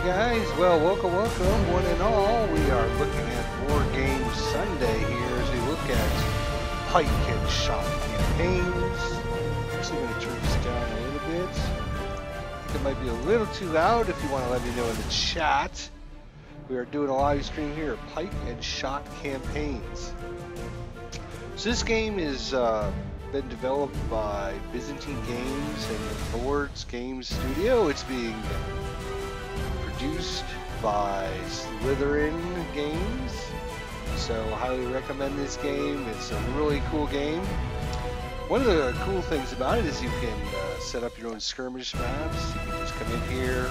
Guys, well, welcome, one and all. We are looking at Wargame Sunday here as we look at Pike and Shot campaigns. Actually, I'm going to turn this down a little bit. I think it might be a little too loud. If you want to let me know in the chat. We are doing a live stream here at Pike and Shot campaigns. So this game is been developed by Byzantine Games and the Lords Games Studio. It's being produced by Slytherin Games, so highly recommend this game. It's a really cool game. One of the cool things about it is you can set up your own skirmish maps. You can just come in here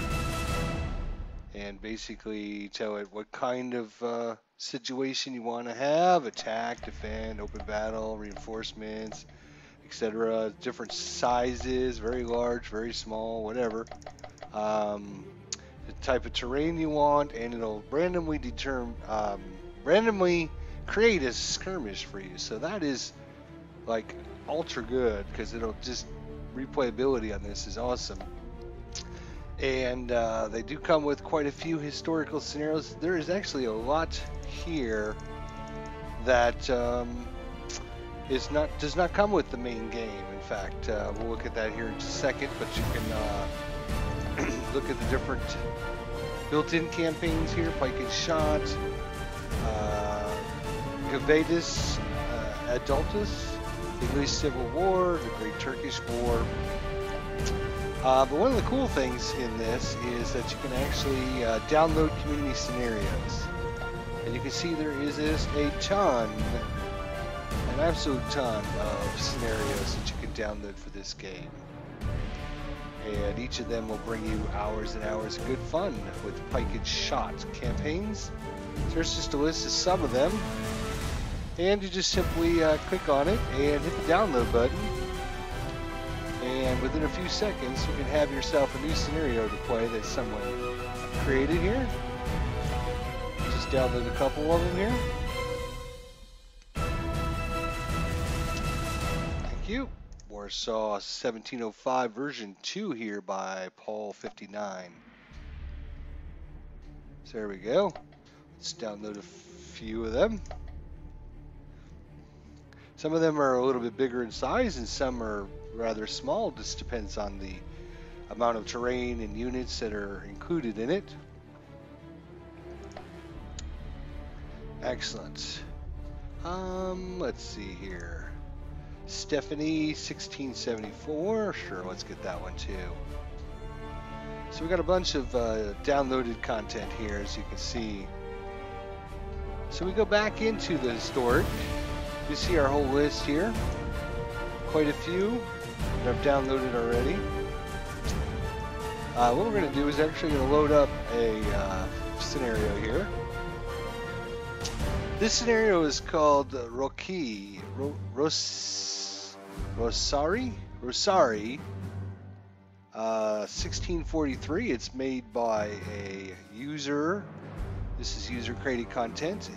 and basically tell it what kind of situation you want to have: attack, defend, open battle, reinforcements, etc. Different sizes, very large, very small, whatever. The type of terrain you want, and it'll randomly create a skirmish for you. So that is like ultra good, because it'll just replayability on this is awesome. And they do come with quite a few historical scenarios. There is actually a lot here that does not come with the main game. In fact, we'll look at that here in a second, but you can look at the different built-in campaigns here: Pike and Shot, Gavadis, Adultus, the English Civil War, the Great Turkish War. But one of the cool things in this is that you can actually download community scenarios. And you can see there is a ton, an absolute ton of scenarios that you can download for this game. And each of them will bring you hours and hours of good fun with Pike and Shot campaigns. So there's just a list of some of them. And you just simply click on it and hit the download button. And within a few seconds, you can have yourself a new scenario to play that someone created here. Just download a couple of them here. Thank you. Warsaw 1705 version 2 here by Paul 59. So there we go. Let's download a few of them. Some of them are a little bit bigger in size and some are rather small. Just depends on the amount of terrain and units that are included in it. Excellent. Let's see here. Stephanie 1674. Sure, let's get that one too. So we got a bunch of downloaded content here, as you can see. So we go back into the historic. You see our whole list here. Quite a few that I've downloaded already. What we're going to do is actually going to load up a scenario here. This scenario is called Rocroi. Rosari 1643. It's made by a user. This is user created content.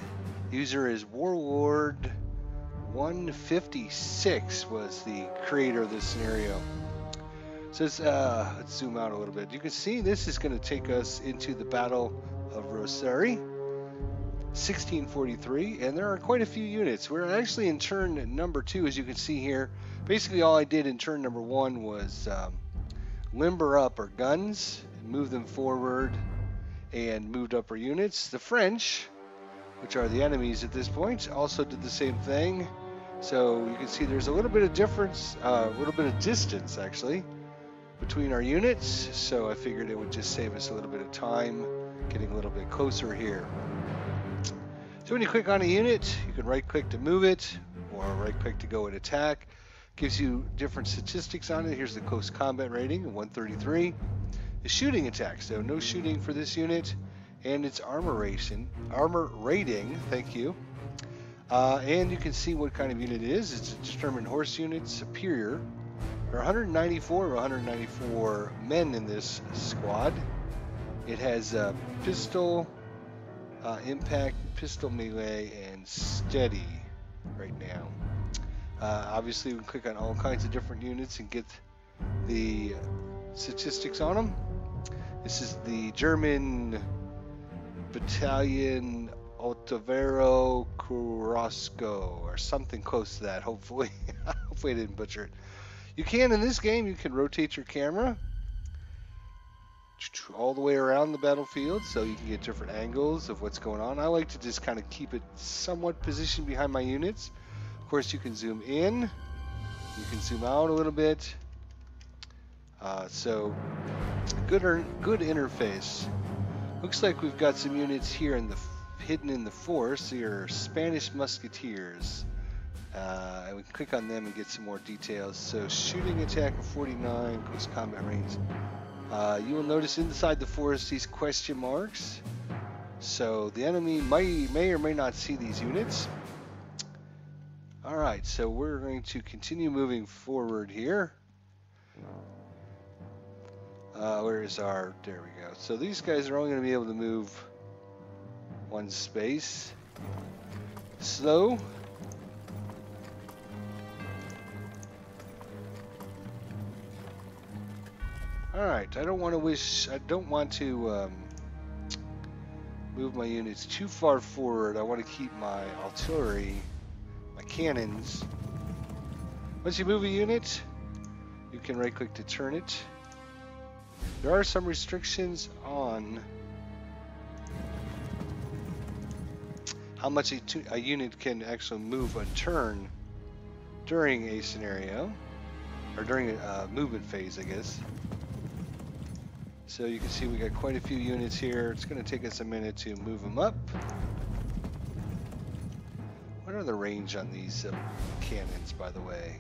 User is Warlord156 was the creator of this scenario. So let's zoom out a little bit. You can see this is going to take us into the Battle of Rosari 1643, and there are quite a few units. We're actually in turn number 2, as you can see here. Basically all I did in turn number 1 was limber up our guns, move them forward, and moved up our units. The French, which are the enemies at this point, also did the same thing. So you can see there's a little bit of difference, a little bit of distance actually between our units. So I figured it would just save us a little bit of time getting a little bit closer here. So when you click on a unit, you can right click to move it or right click to go and attack. Gives you different statistics on it. Here's the close combat rating, 133. The shooting attack, so no shooting for this unit. And its armor rating, thank you. And you can see what kind of unit it is. It's a determined horse unit, superior. There are 194 men in this squad. It has pistol, impact, pistol melee, and steady right now. Obviously, we can click on all kinds of different units and get the statistics on them. This is the German Battalion Otavero Carrasco, or something close to that, hopefully. Hopefully I didn't butcher it. You can, in this game, you can rotate your camera all the way around the battlefield, so you can get different angles of what's going on. I like to just kind of keep it somewhat positioned behind my units. Of course, you can zoom in, you can zoom out a little bit. So good interface. Looks like we've got some units here in the hidden in the forest. They're Spanish Musketeers. And we can click on them and get some more details. So shooting attack of 49, close combat range. You will notice inside the forest these question marks. So the enemy may or may not see these units. Alright, so we're going to continue moving forward here. Where is our... There we go. So these guys are only going to be able to move one space. Slow. Alright, I don't want to move my units too far forward. I want to keep my artillery, my cannons. Once you move a unit, you can right click to turn it. There are some restrictions on how much a unit can actually move a turn during a scenario, or during a movement phase, I guess. So you can see we got quite a few units here. It's going to take us a minute to move them up. What are the range on these cannons, by the way?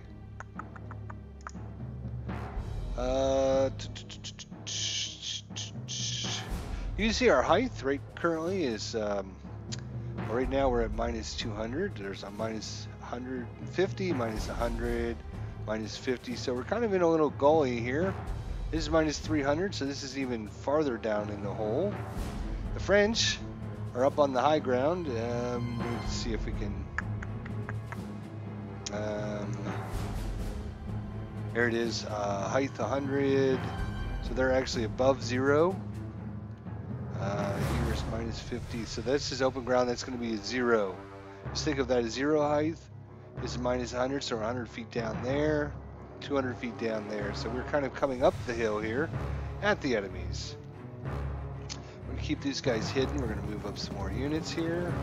You can see our height right currently is right now we're at minus 200. There's a minus 150, minus 100, minus 50. So we're kind of in a little gully here. This is minus 300, so this is even farther down in the hole. The French are up on the high ground. Let's see if we can. There it is. Height 100. So they're actually above zero. Here's minus 50. So this is open ground. That's going to be a zero. Just think of that as zero height. This is minus 100, so we're 100 feet down there. 200 feet down there, so we're kind of coming up the hill here at the enemies. We're going to keep these guys hidden. We're going to move up some more units here.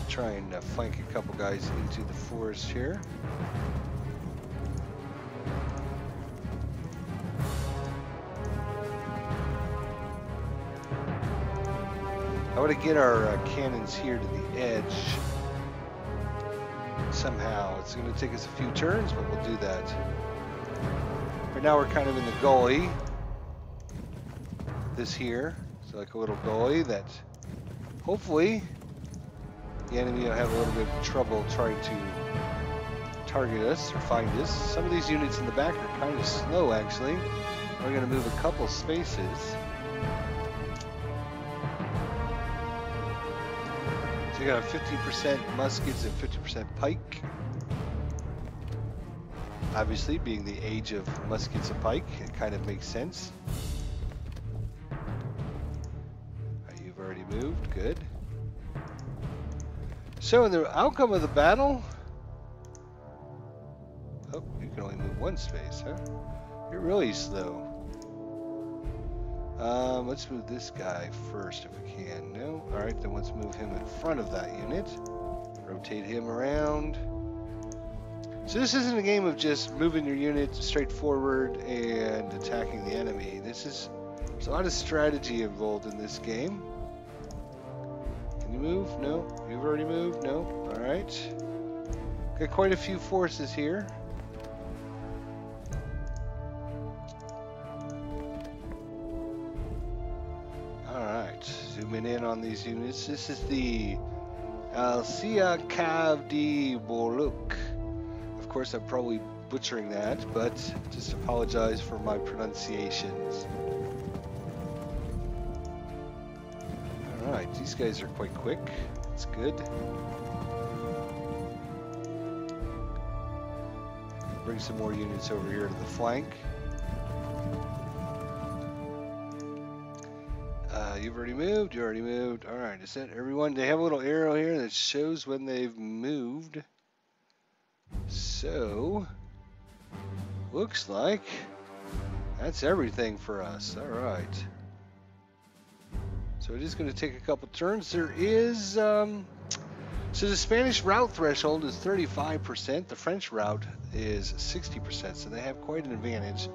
Try and flank a couple guys into the forest here. I want to get our cannons here to the edge somehow. It's going to take us a few turns, but we'll do that. Right now we're kind of in the gully. This here, so like a little gully that hopefully the enemy will have a little bit of trouble trying to target us or find us. Some of these units in the back are kind of slow actually. We're going to move a couple spaces. So you got a 50% muskets and 50% pike. Obviously, being the age of muskets and pike, it kind of makes sense. You've already moved, good. So in the outcome of the battle, oh, you can only move one space, huh? You're really slow. Let's move this guy first if we can. No? Alright, then let's move him in front of that unit. Rotate him around. So this isn't a game of just moving your unit straight forward and attacking the enemy. There's a lot of strategy involved in this game. Can you move? No. You've already moved? No. Alright. Got quite a few forces here. Zooming in on these units. This is the Alcia Cav de Boluk. Of course, I'm probably butchering that, but just apologize for my pronunciations. Alright, these guys are quite quick. That's good. Bring some more units over here to the flank. You've already moved. You already moved. All right. Is that everyone? They have a little arrow here that shows when they've moved. So, looks like that's everything for us. All right. So it is going to take a couple turns. There is, so the Spanish route threshold is 35%. The French route is 60%. So they have quite an advantage.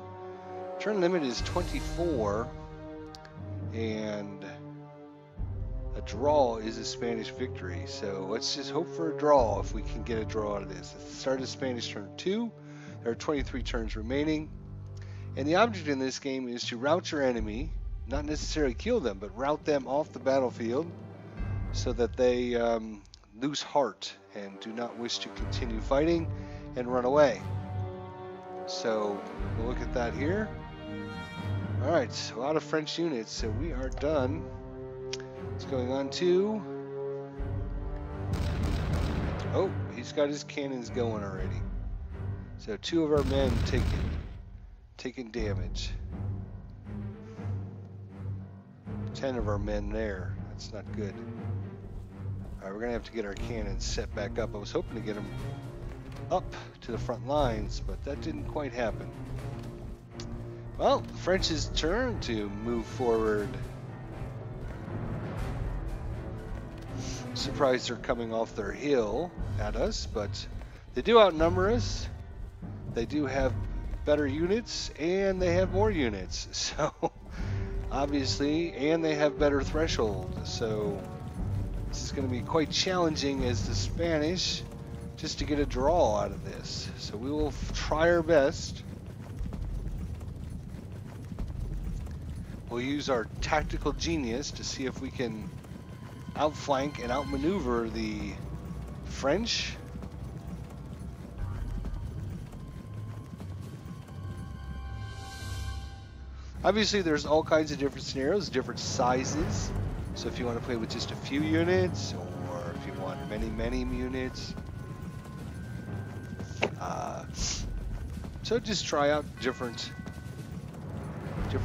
Turn limit is 24. And a draw is a Spanish victory. So let's just hope for a draw if we can get a draw out of this. At the start of Spanish turn 2, there are 23 turns remaining. And the object in this game is to rout your enemy, not necessarily kill them, but rout them off the battlefield so that they lose heart and do not wish to continue fighting and run away. So we'll look at that here. Alright, a lot of French units, so we are done. It's going on to... Oh, he's got his cannons going already. So 2 of our men taking damage. 10 of our men there. That's not good. Alright, we're going to have to get our cannons set back up. I was hoping to get them up to the front lines, but that didn't quite happen. Well, French's turn to move forward. Surprised they're coming off their hill at us, but they do outnumber us. They do have better units, and they have more units. So, obviously, and they have better threshold. So, this is going to be quite challenging as the Spanish just to get a draw out of this. So, we will try our best. We'll use our tactical genius to see if we can outflank and outmaneuver the French. Obviously, there's all kinds of different scenarios, different sizes. So if you want to play with just a few units, or if you want many units. So just try out different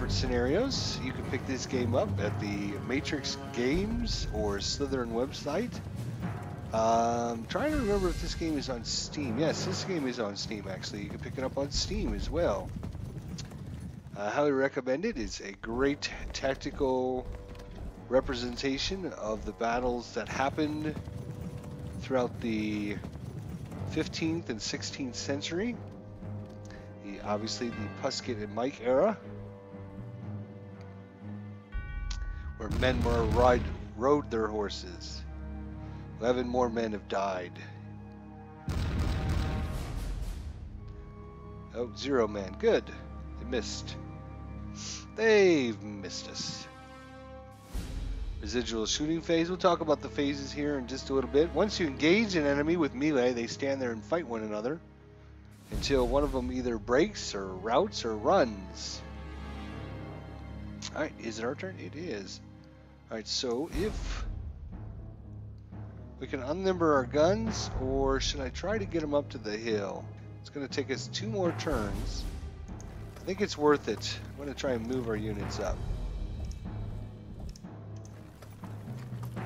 scenarios. You can pick this game up at the Matrix Games or Slytherin website. Trying to remember if this game is on Steam. Yes, this game is on Steam actually. You can pick it up on Steam as well. I highly recommend it. It's a great tactical representation of the battles that happened throughout the 15th and 16th century. Obviously the Pusket and Mike era, where men rode their horses. 11 more men have died. Oh, 0 men. Good. They missed. They've missed us. Residual shooting phase. We'll talk about the phases here in just a little bit. Once you engage an enemy with melee, they stand there and fight one another until one of them either breaks or routs or runs. Alright, is it our turn? It is. Alright, so if we can unlimber our guns, or should I try to get them up to the hill? It's going to take us 2 more turns. I think it's worth it. I'm going to try and move our units up.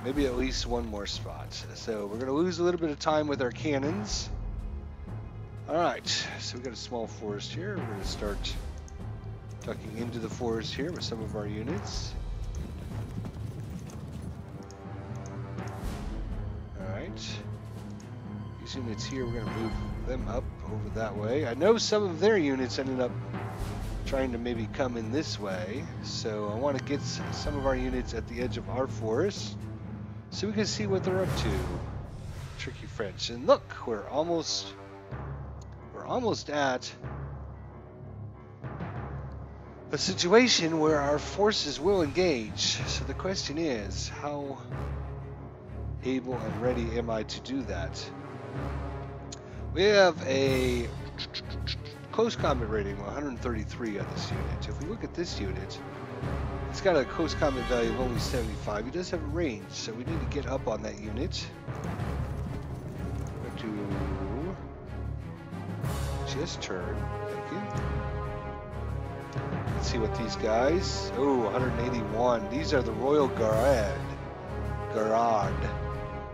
Maybe at least 1 more spot. So we're going to lose a little bit of time with our cannons. Alright, so we've got a small forest here. We're going to start tucking into the forest here with some of our units. Alright. These units here, we're going to move them up over that way. I know some of their units ended up trying to maybe come in this way. So I want to get some of our units at the edge of our forest so we can see what they're up to. Tricky French. And look, we're almost at a situation where our forces will engage. So the question is, how able and ready am I to do that? We have a close combat rating of 133 on this unit. If we look at this unit, it's got a close combat value of only 75. It does have a range, so we need to get up on that unit. Just turn. Thank you. Let's see what these guys... Oh, 181. These are the Royal Garde.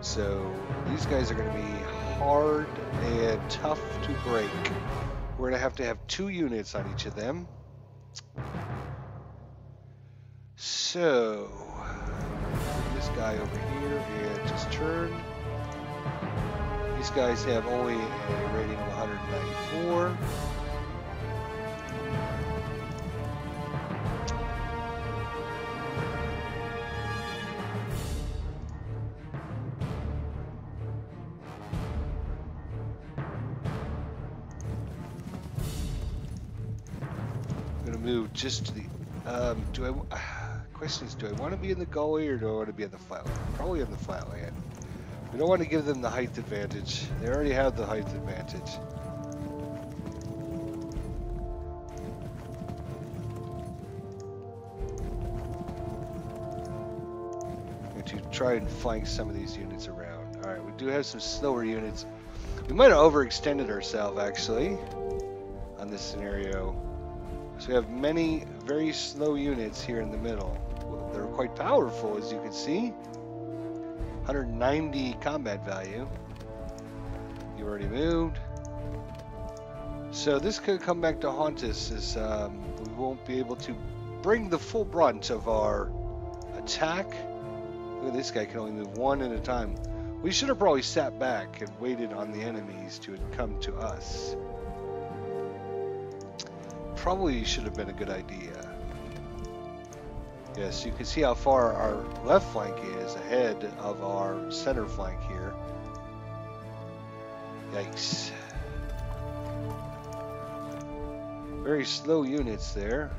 So these guys are going to be hard and tough to break. We're going to have 2 units on each of them. So, this guy over here and just turn. These guys have only a rating of 194. I'm going to move just to the... question is, do I want to be in the gully or do I want to be in the flatland? Probably in the flatland. We don't want to give them the height advantage. They already have the height advantage. I'm going to try and flank some of these units around. Alright, we do have some slower units. We might have overextended ourselves, actually, on this scenario. So we have many very slow units here in the middle. They're quite powerful, as you can see. 190 combat value. You already moved. So this could come back to haunt us, as we won't be able to bring the full brunt of our attack. Look at this guy, can only move 1 at a time. We should have probably sat back and waited on the enemies to come to us. Probably should have been a good idea. Yes, you can see how far our left flank is ahead of our center flank here. Yikes. Very slow units there.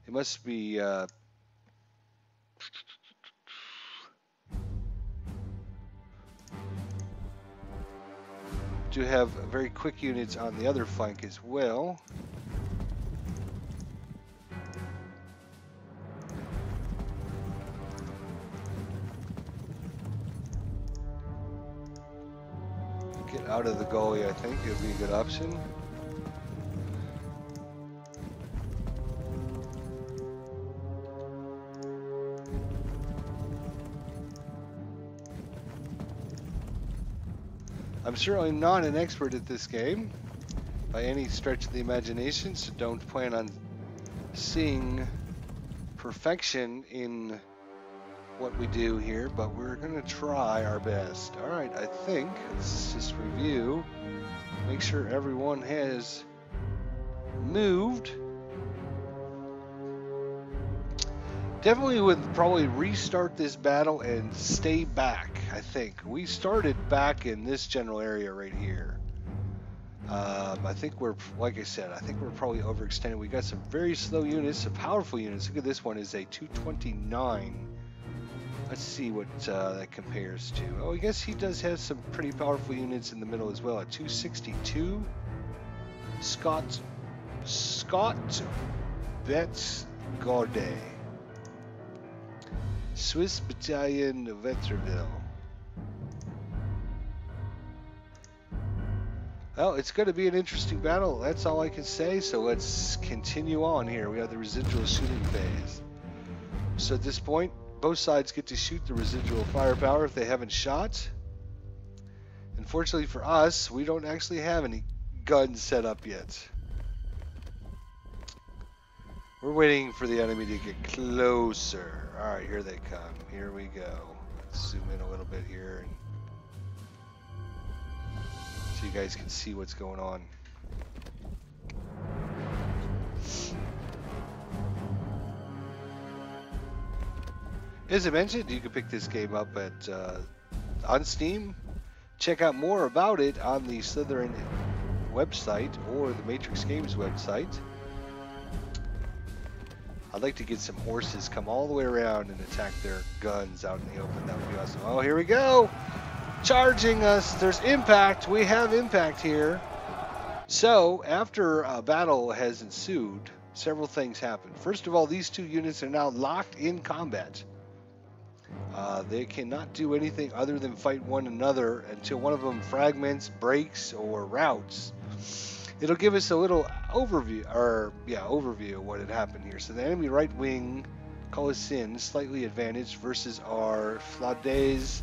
It must be do have very quick units on the other flank as well. Get out of the gully, I think it would be a good option. I'm certainly not an expert at this game by any stretch of the imagination, so don't plan on seeing perfection in what we do here, but we're going to try our best. Alright, I think, let's just review, make sure everyone has moved. Definitely would probably restart this battle and stay back, I think. We started back in this general area right here. I think we're, like I said, I think we're probably overextended. We got some very slow units, some powerful units. Look at this one, is a 229. Let's see what that compares to. Oh, I guess he does have some pretty powerful units in the middle as well. A 262. Scott Betts Gaudet. Swiss Battalion of Vetreville. Well, it's going to be an interesting battle. That's all I can say. So let's continue on here. We have the residual shooting phase. So at this point, both sides get to shoot the residual firepower if they haven't shot. Unfortunately for us, we don't actually have any guns set up yet. We're waiting for the enemy to get closer. Alright, here they come. Here we go. Let's zoom in a little bit here and so you guys can see what's going on. As I mentioned, you can pick this game up at on Steam. Check out more about it on the Slytherin website or the Matrix Games website. I'd like to get some horses come all the way around and attack their guns out in the open. That would be awesome. Oh, here we go! Charging us! There's impact! We have impact here. So, after a battle has ensued, several things happen. First of all, these two units are now locked in combat. They cannot do anything other than fight one another until one of them fragments, breaks, or routes. It'll give us a little overview, overview of what had happened here. So the enemy right wing, color sin, slightly advantaged versus our Flades,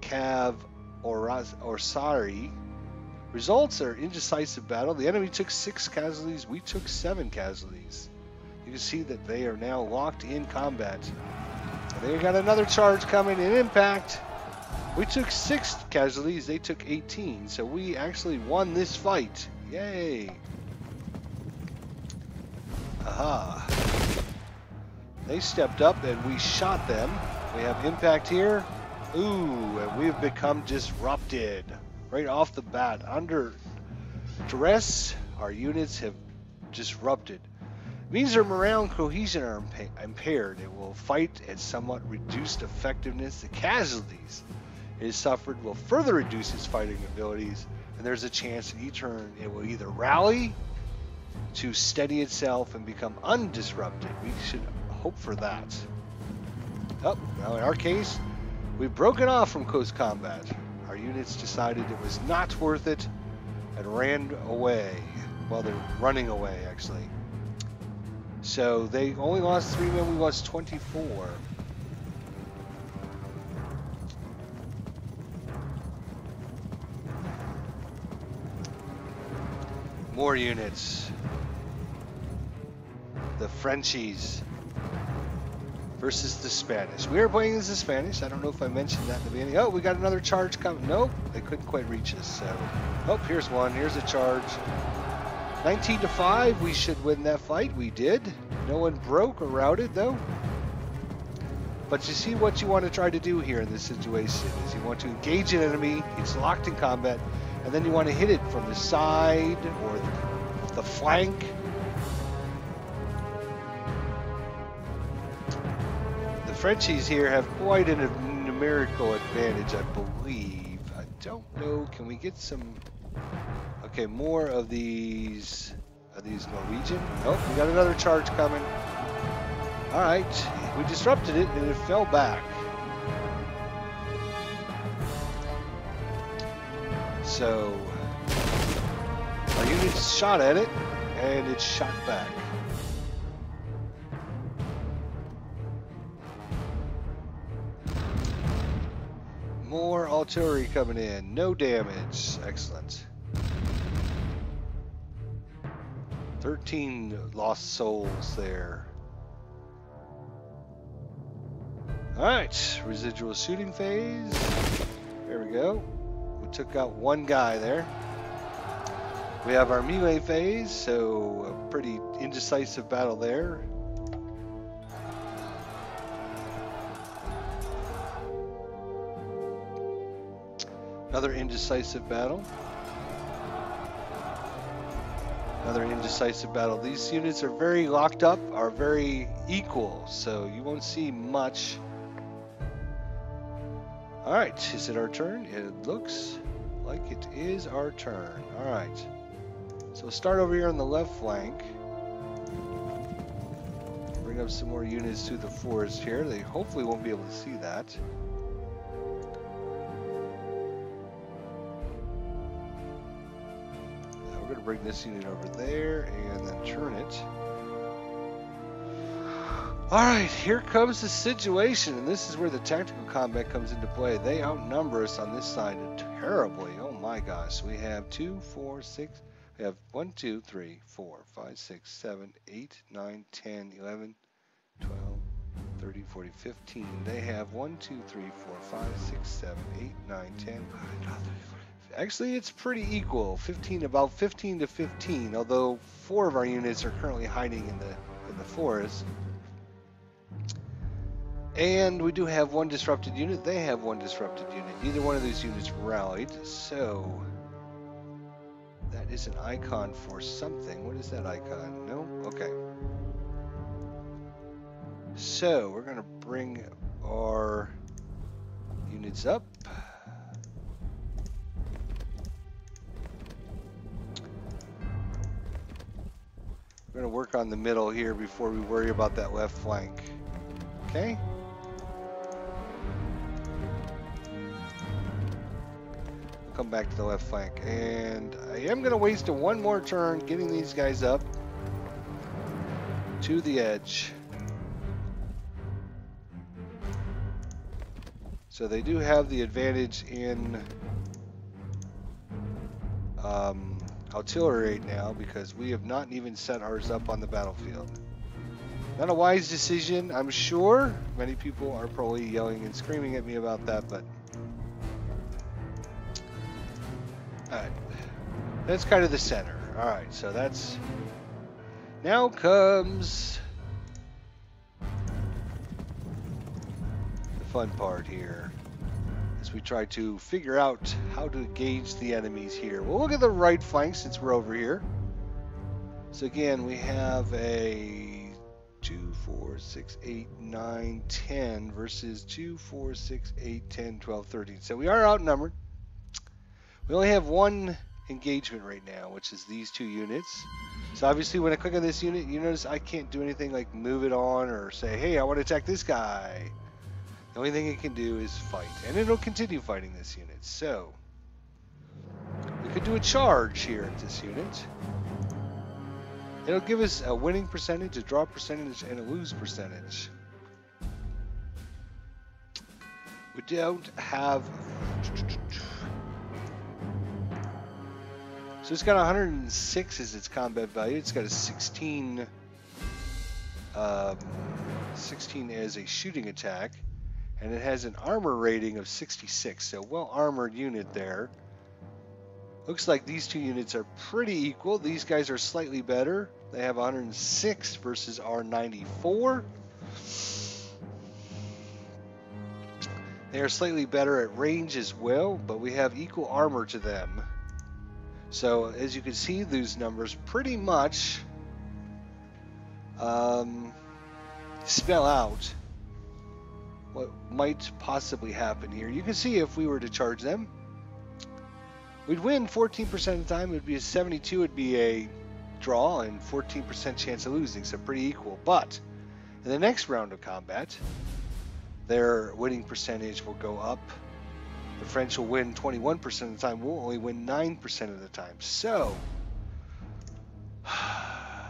Cav, Orsari. Results are indecisive battle. The enemy took 6 casualties. We took 7 casualties. You can see that they are now locked in combat. They got another charge coming in impact. We took 6 casualties. They took 18. So we actually won this fight. Yay. Aha. They stepped up and we shot them. We have impact here. Ooh, and we've become disrupted. Right off the bat, under duress, our units have disrupted. It means their morale and cohesion are impaired. It will fight at somewhat reduced effectiveness. The casualties it has suffered will further reduce its fighting abilities, and there's a chance in each turn it will either rally to steady itself and become undisrupted. We should hope for that. Oh, now in our case, we've broken off from close combat. Our units decided it was not worth it and ran away. Well, they're running away, actually. So they only lost 3 men, we lost 24. More units. The Frenchies versus the Spanish. We are playing as the Spanish. I don't know if I mentioned that in the beginning. Oh, we got another charge coming. Nope, they couldn't quite reach us. So, oh, here's one. Here's a charge. 19-5. We should win that fight. We did. No one broke or routed though. But you see what you want to try to do here in this situation is you want to engage an enemy. It's locked in combat, and then you want to hit it from the side or the flank. Frenchies here have quite a numerical advantage, I believe. I don't know. Can we get some? Okay, more of these. Are these Norwegian? Nope. We got another charge coming. All right, we disrupted it and it fell back. So our units shot at it and it shot back. More artillery coming in. No damage. Excellent. 13 lost souls there. Alright. Residual shooting phase. There we go. We took out one guy there. We have our melee phase, so a pretty indecisive battle there. Another indecisive battle. Another indecisive battle. These units are very locked up, are very equal, so you won't see much. Alright, is it our turn? It looks like it is our turn. Alright. So we'll start over here on the left flank. Bring up some more units through the forest here. They hopefully won't be able to see that. Bring this unit over there and then turn it. Alright, here comes the situation, and this is where the tactical combat comes into play. They outnumber us on this side terribly. Oh my gosh. We have 2, 4, 6. We have 1, 2, 3, 4, 5, 6, 7, 8, 9, 10, 11, 12, 30, 40, 15. They have 1, 2, 3, 4, 5, 6, 7, 8, 9, 10. Actually, it's pretty equal, about 15 to 15, although 4 of our units are currently hiding in the forest. And we do have 1 disrupted unit. They have 1 disrupted unit. Neither one of these units rallied, so that is an icon for something. What is that icon? No? Okay. So we're going to bring our units up. We're going to work on the middle here before we worry about that left flank. Okay? come back to the left flank. And I am going to waste one more turn getting these guys up to the edge. So they do have the advantage in artillery right now because we have not even set ours up on the battlefield. Not a wise decision, I'm sure. Many people are probably yelling and screaming at me about that, but alright. That's kind of the center. Alright, so that's... Now comes the fun part here as we try to figure out how to gauge the enemies here. We'll look at the right flank since we're over here. So again, we have a 2, 4, 6, 8, 9, 10 versus 2, 4, 6, 8, 10, 12, 13. So we are outnumbered. We only have one engagement right now, which is these two units. So obviously when I click on this unit, you notice I can't do anything like move it on or say, hey, I want to attack this guy. The only thing it can do is fight. And it'll continue fighting this unit. So we could do a charge here at this unit. It'll give us a winning percentage, a draw percentage, and a lose percentage. We don't have... So it's got 106 as its combat value. It's got a 16 as a shooting attack. And it has an armor rating of 66. So well-armored unit there. Looks like these two units are pretty equal. These guys are slightly better. They have 106 versus our 94. They are slightly better at range as well, but we have equal armor to them. So as you can see, those numbers pretty much spell out what might possibly happen here. You can see if we were to charge them, we'd win 14% of the time. It would be a 72, it'd be a draw, and 14% chance of losing, so pretty equal. But in the next round of combat, their winning percentage will go up. The French will win 21% of the time. We'll only win 9% of the time. So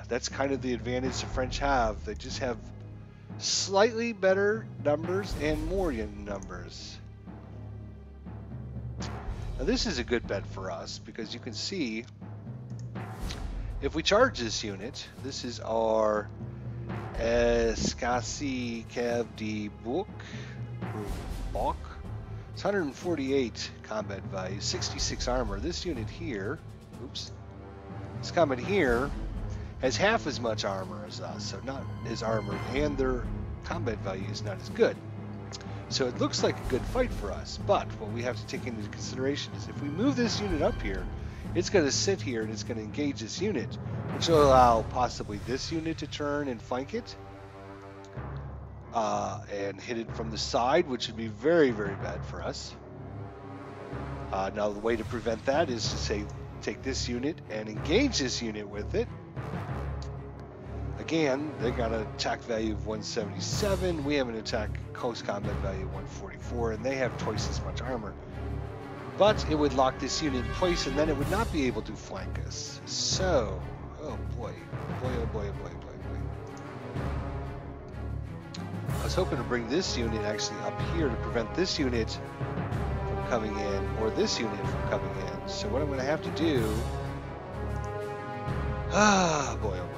that's kind of the advantage the French have. They just have slightly better numbers and more numbers. Now this is a good bet for us because you can see if we charge this unit, this is our Escassi Cav de Bouc. It's 148 combat value, 66 armor. This unit here, this combat here has half as much armor as us, so not as armored, and their combat value is not as good. So it looks like a good fight for us, but what we have to take into consideration is if we move this unit up here, it's going to sit here and it's going to engage this unit, which will allow possibly this unit to turn and flank it, and hit it from the side, which would be very, very bad for us. Now the way to prevent that is to say, take this unit and engage this unit with it. Again, they got an attack value of 177. We have an attack close combat value of 144, and they have twice as much armor. But it would lock this unit in place, and then it would not be able to flank us. So, oh boy, boy, oh boy, oh boy, oh boy, oh boy. I was hoping to bring this unit actually up here to prevent this unit from coming in, or this unit from coming in. So what I'm going to have to do... boy, oh boy, oh boy.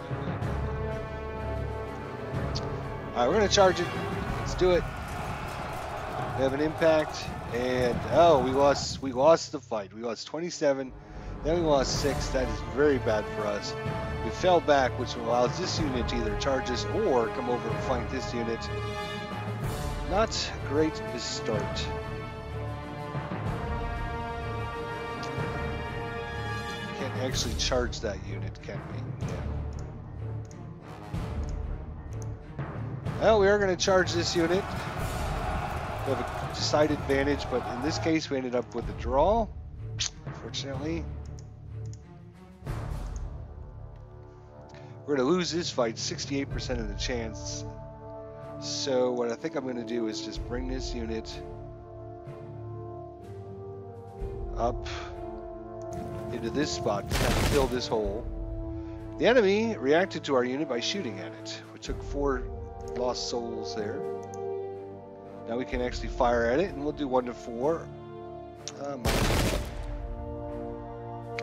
Alright, we're going to charge it. Let's do it. We have an impact, and oh, we lost the fight. We lost 27, then we lost 6. That is very bad for us. We fell back, which allows this unit to either charge us or come over and flank this unit. Not great to start. Can't actually charge that unit, can we? Yeah. Well, we are going to charge this unit. We have a side advantage, but in this case we ended up with a draw, unfortunately. We're going to lose this fight 68% of the chance. So what I think I'm going to do is just bring this unit up into this spot to kind of fill this hole. The enemy reacted to our unit by shooting at it. We took 4 lost souls there. Now we can actually fire at it, and we'll do 1 to 4.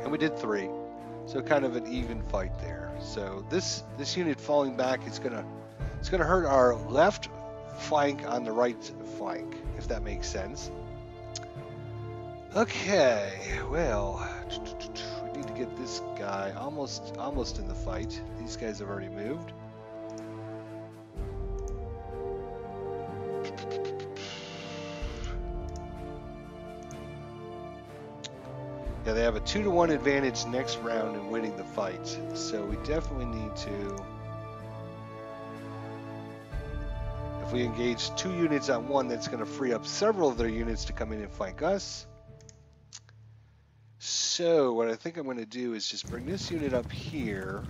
And we did 3. So kind of an even fight there. So this unit falling back is gonna hurt our left flank on the right flank, if that makes sense. Okay, well, we need to get this guy almost in the fight. These guys have already moved. Yeah, they have a 2-to-1 advantage next round in winning the fight, so we definitely need to. If we engage 2 units on one, that's going to free up several of their units to come in and flank us. So what I think I'm going to do is just bring this unit up here.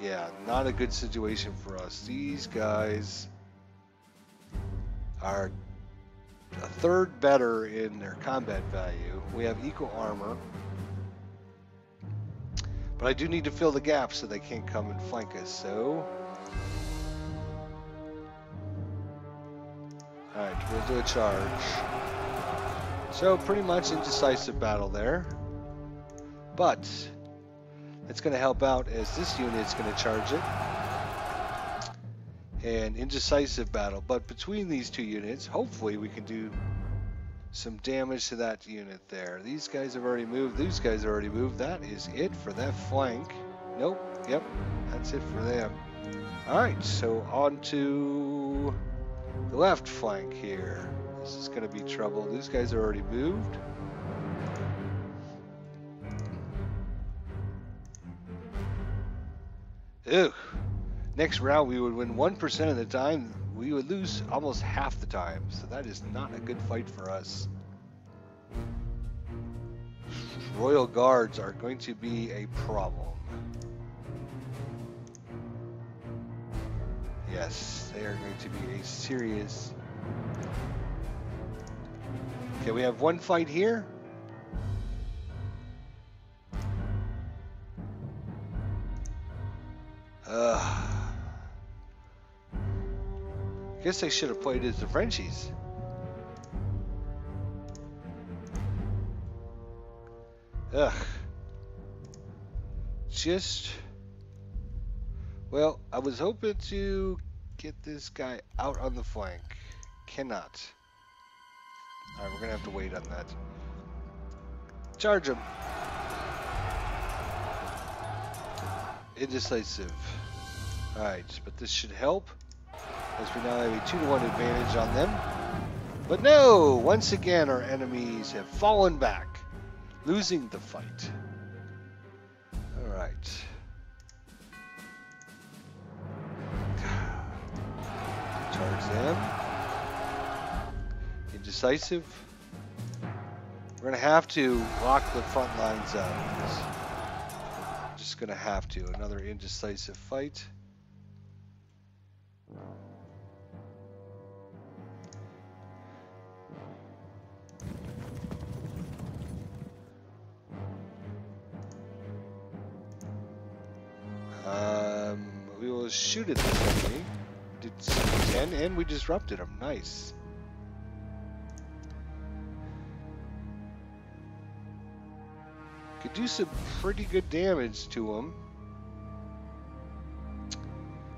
Yeah, not a good situation for us. These guys are a third better in their combat value. We have equal armor. But I do need to fill the gap so they can't come and flank us, so. Alright, we'll do a charge. So pretty much indecisive battle there. But it's going to help out as this unit's going to charge it. And indecisive battle. But between these 2 units, hopefully we can do some damage to that unit there. These guys have already moved. These guys have already moved. That is it for that flank. Nope. Yep. That's it for them. Alright, so on to the left flank here. This is going to be trouble. These guys are already moved. Ew. Next round we would win 1% of the time. We would lose almost half the time. So that is not a good fight for us. Royal Guards are going to be a problem. Yes, they are going to be a serious. Okay, we have 1 fight here. Guess I should have played as the Frenchies. Ugh. Just. Well, I was hoping to get this guy out on the flank. Cannot. Alright, we're gonna have to wait on that. Charge him. Indecisive. Alright, but this should help, as we now have a 2-to-1 advantage on them. But no! Once again, our enemies have fallen back, losing the fight. Alright. Charge them. Indecisive. We're going to have to lock the front lines up. Just going to have to. Another indecisive fight. We will shoot at this enemy. Did 10 and we disrupted him. Nice. Could do some pretty good damage to him.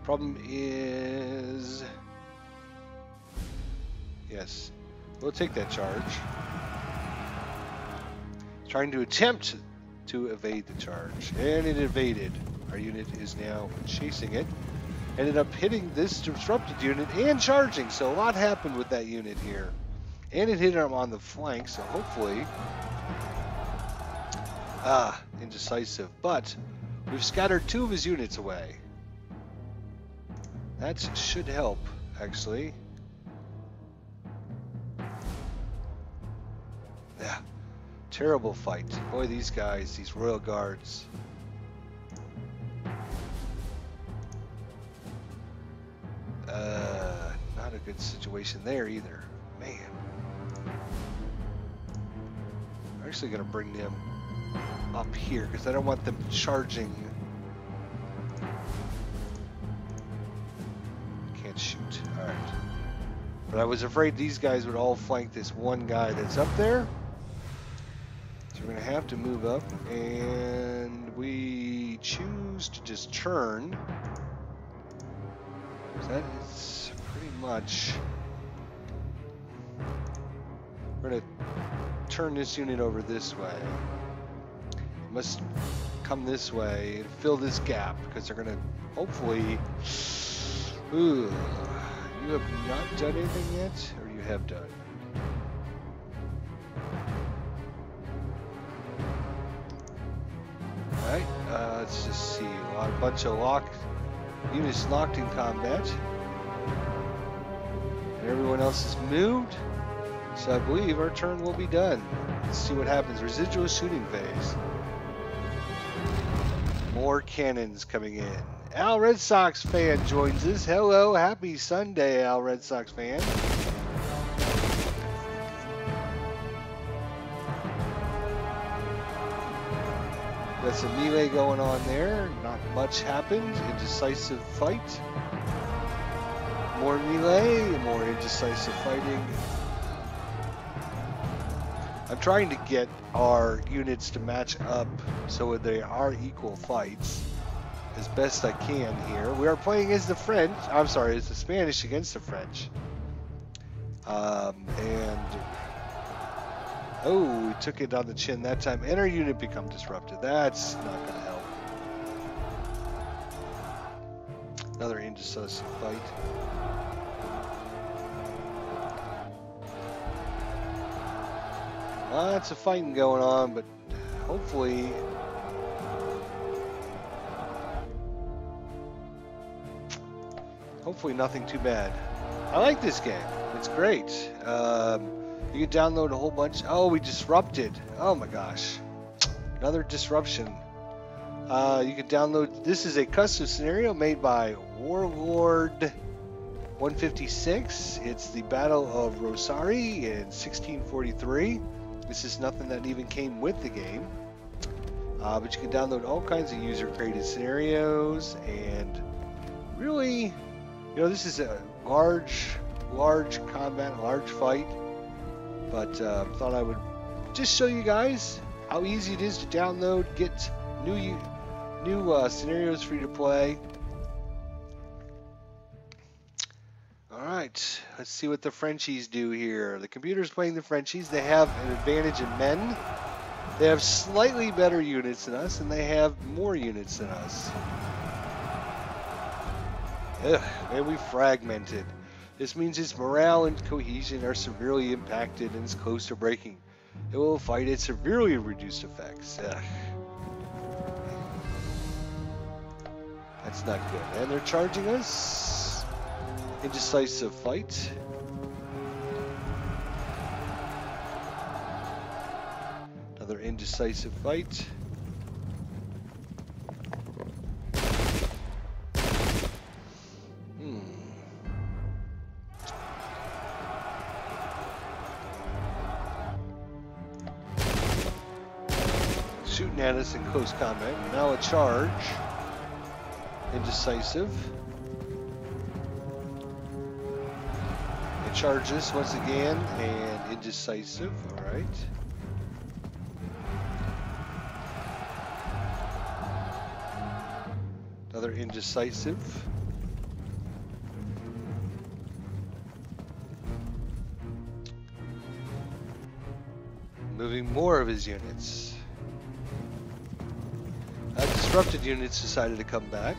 Problem is, yes, we'll take that charge. Trying to attempt to evade the charge, and it evaded. Our unit is now chasing it. Ended up hitting this disrupted unit and charging, so a lot happened with that unit here. And it hit him on the flank, so hopefully... indecisive. But we've scattered 2 of his units away. That should help, actually. Yeah. Terrible fight. Boy, these guys, these Royal Guards. Not a good situation there either. Man. I'm actually going to bring them up here because I don't want them charging. Can't shoot. All right. But I was afraid these guys would all flank this one guy that's up there. So we're going to have to move up, and we choose to just turn. That is pretty much... We're going to turn this unit over this way. It must come this way and fill this gap, because they're going to hopefully... Ooh, you have not done anything yet, or you have done? Alright, let's just see. A bunch of units locked in combat. And everyone else is moved. So I believe our turn will be done. Let's see what happens. Residual shooting phase. More cannons coming in. Al Red Sox fan joins us. Hello, happy Sunday, Al Red Sox fan. Got some melee going on there. Not much happened. Indecisive fight. More melee, more indecisive fighting. I'm trying to get our units to match up so they are equal fights as best I can here. We are playing as the French. I'm sorry, as the Spanish against the French. Oh, we took it on the chin that time, and our unit become disrupted. That's not going to help. Another indecisive fight. Lots of fighting going on, but hopefully nothing too bad. I like this game. It's great. You can download a whole bunch. Oh, we disrupted. Oh my gosh. Another disruption. You can download. This is a custom scenario made by Warlord156. It's the Battle of Rocroi in 1643. This is nothing that even came with the game. But you can download all kinds of user-created scenarios, and really, you know, this is a large combat, large fight. But thought I would just show you guys how easy it is to download, get new scenarios for you to play. All right, let's see what the Frenchies do here. The computer's playing the Frenchies. They have an advantage in men. They have slightly better units than us, and they have more units than us. Ugh, man, we fragmented. This means its morale and cohesion are severely impacted and is close to breaking. It will fight at severely reduced effects. Ugh. That's not good. And they're charging us. Indecisive fight. Another indecisive fight. Shooting at us in close combat. Now a charge. Indecisive. They charge us once again, and indecisive. Alright. Another indecisive. Moving more of his units. Disrupted units decided to come back.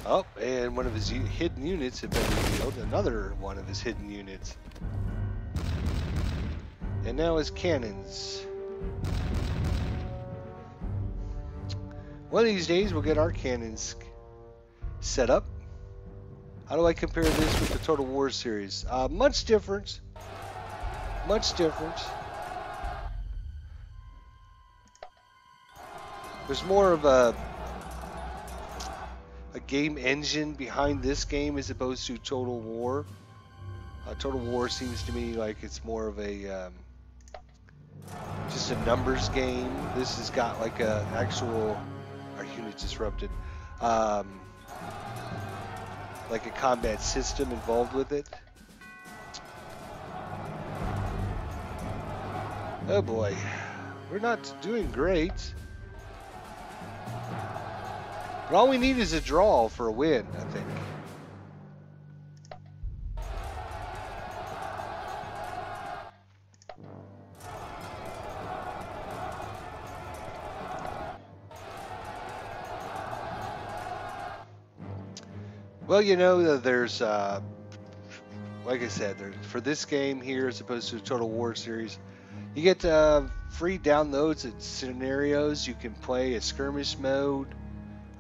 Oh, and one of his hidden units had been revealed. Another one of his hidden units. And now his cannons. One of these days we'll get our cannons set up. How do I compare this with the Total War series? Much different. Much different. There's more of a game engine behind this game as opposed to Total War. Total War seems to me like it's more of a just a numbers game. This has got like a actual, our unit disrupted, like a combat system involved with it. Oh boy, we're not doing great. But all we need is a draw for a win, I think. Well, you know, there's, like I said, for this game here, as opposed to the Total War series, you get free downloads and scenarios. You can play a skirmish mode,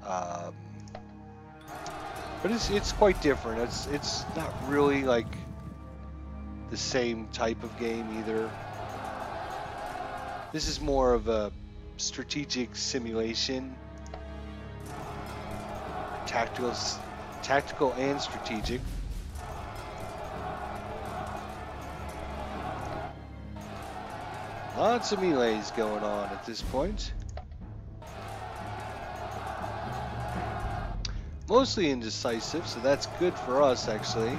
but it's quite different. It's not really like the same type of game either. This is more of a strategic simulation, tactical and strategic. Lots of melees going on at this point. Mostly indecisive, so that's good for us actually.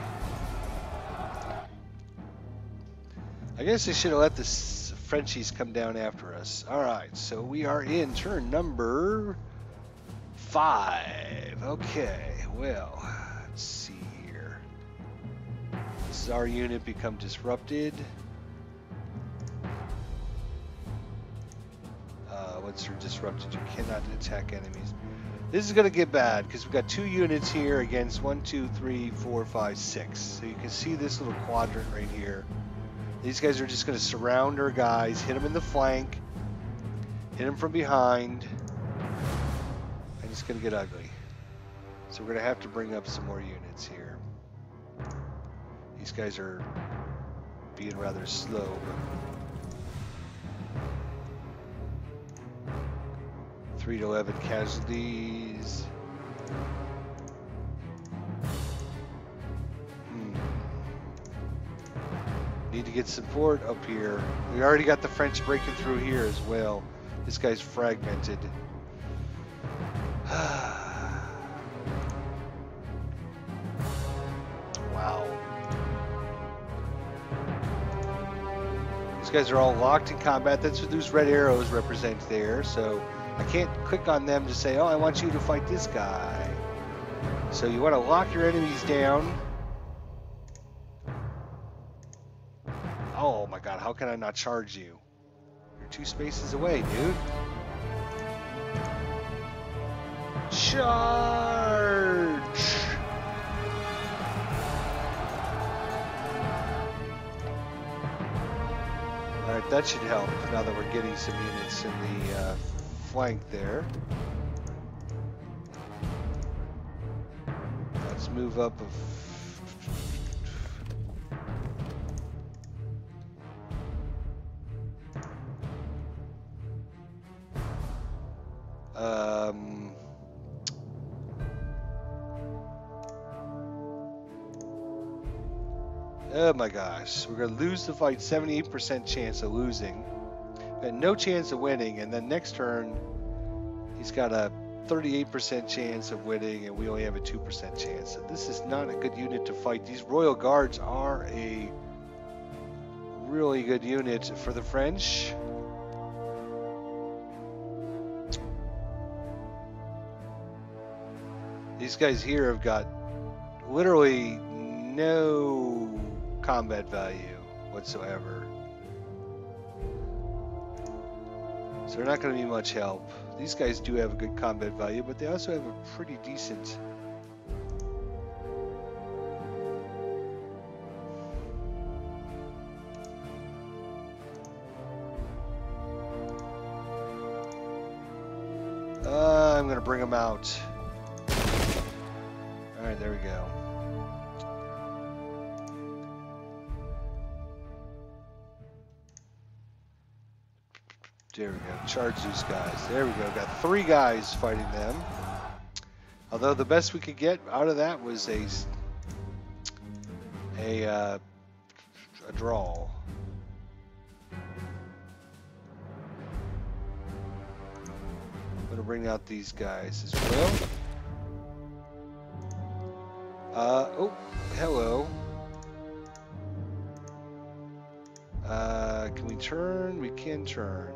I guess I should have let the Frenchies come down after us. Alright, so we are in turn number 5. Okay, well, let's see here. This is our unit become disrupted. Once you're disrupted, you cannot attack enemies. This is going to get bad because we've got 2 units here against 1, 2, 3, 4, 5, 6. So you can see this little quadrant right here. These guys are just going to surround our guys, hit them in the flank, hit them from behind, and it's going to get ugly. So we're going to have to bring up some more units here. These guys are being rather slow. 3 to 11 casualties. Need to get support up here. We already got the French breaking through here as well. This guy's fragmented. Wow. These guys are all locked in combat. That's what those red arrows represent there. So I can't click on them to say, oh, I want you to fight this guy. So you want to lock your enemies down. Oh my god, how can I not charge you? You're 2 spaces away, dude. Charge! Alright, that should help now that we're getting some units in the flank there. Let's move up oh my gosh, we're gonna lose the fight. 78% chance of losing and no chance of winning, and then next turn he's got a 38% chance of winning and we only have a 2% chance. So this is not a good unit to fight. These Royal Guards are a really good unit for the French. These guys here have got literally no combat value whatsoever. So they're not going to be much help. These guys do have a good combat value, but they also have a pretty decent I'm going to bring them out. Alright, there we go. There we go. Charge these guys. There we go. Got 3 guys fighting them. Although the best we could get out of that was a draw. I'm gonna bring out these guys as well. Oh, hello. Can we turn? We can turn.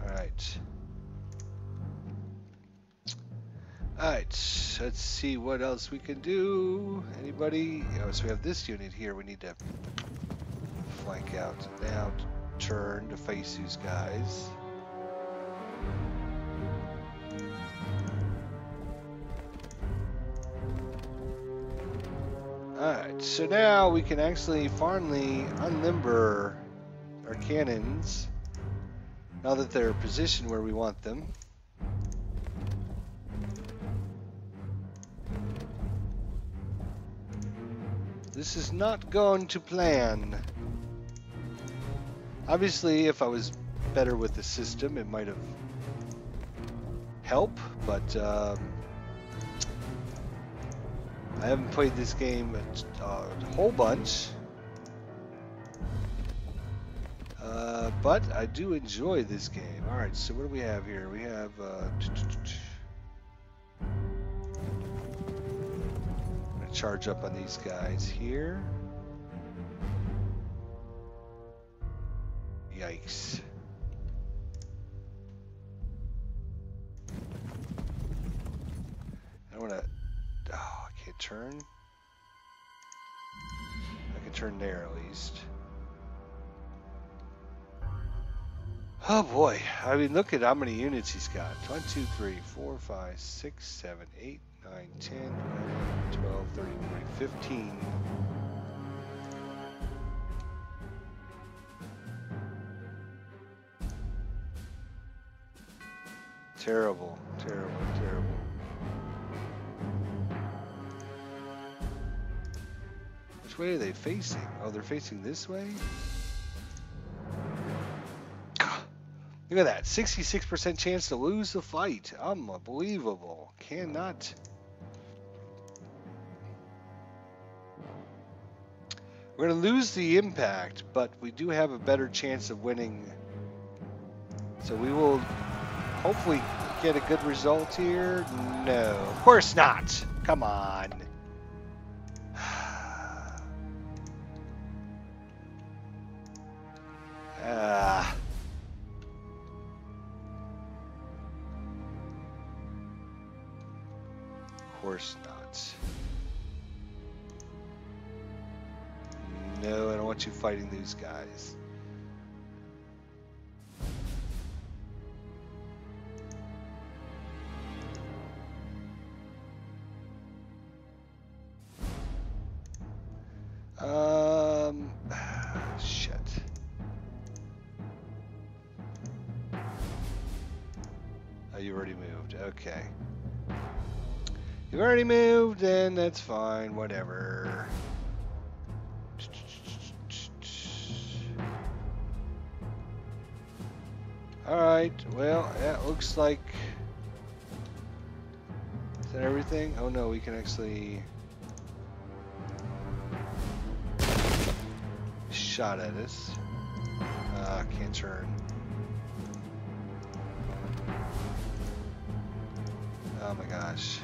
Alright. Alright, let's see what else we can do. Anybody? Oh, so we have this unit here we need to flank out. Now turn to face these guys. Alright, so now we can actually finally unlimber our cannons now that they're positioned where we want them. This is not going to plan. Obviously, if I was better with the system, it might have helped, but I haven't played this game a whole bunch, but I do enjoy this game. Alright, so what do we have here? We have I'm gonna charge up on these guys here. Yikes. I don't wanna turn. I can turn there at least. Oh boy, I mean, look at how many units he's got. 1, 2, 3, 4, 5, 6, 7, 8, 9, 10, 11, 12, 13, 14, 15. Terrible, terrible, terrible. Which way are they facing? Oh, they're facing this way? Look at that. 66% chance to lose the fight. Unbelievable. Cannot. We're going to lose the impact, but we do have a better chance of winning. So we will hopefully get a good result here. No, of course not. Come on. Of course not. No, I don't want you fighting these guys. Shit. Oh, you already moved. Okay. You've already moved, then that's fine. Whatever. Alright, well, that looks like... Is that everything? Oh no, we can actually... Shot at us. Can't turn. Oh my gosh.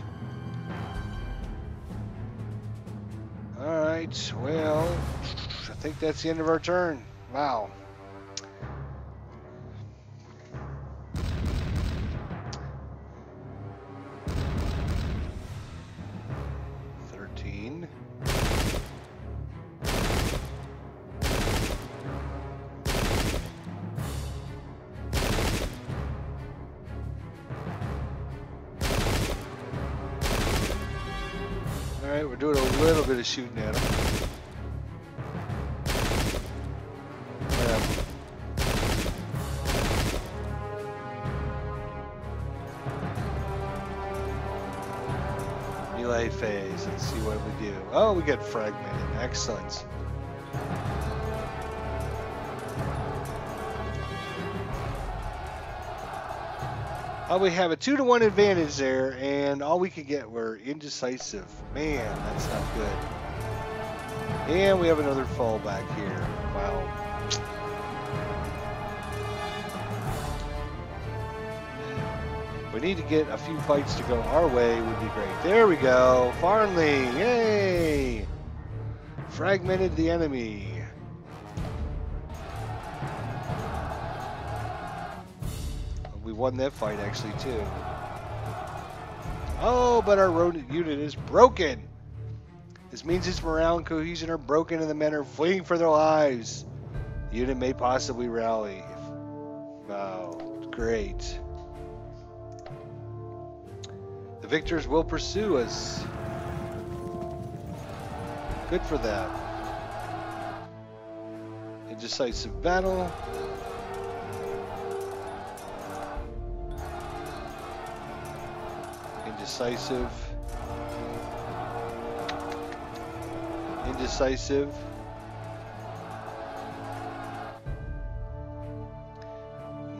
Alright, well, I think that's the end of our turn. Wow. Alright, we're doing a little bit of shooting at them. Melee phase, let's see what we do. Oh, we get fragmented. Excellent. We have a 2-to-1 advantage there, and all we could get were indecisive. Man, that's not good. And we have another fallback here. Wow. We need to get a few fights to go our way would be great. There we go. Farnley, yay! Fragmented the enemy. We won that fight actually too. Oh, but our road unit is broken. This means its morale and cohesion are broken and the men are fleeing for their lives. The unit may possibly rally. Wow, great. The victors will pursue us. Good for them. Indecisive battle. Indecisive. Indecisive.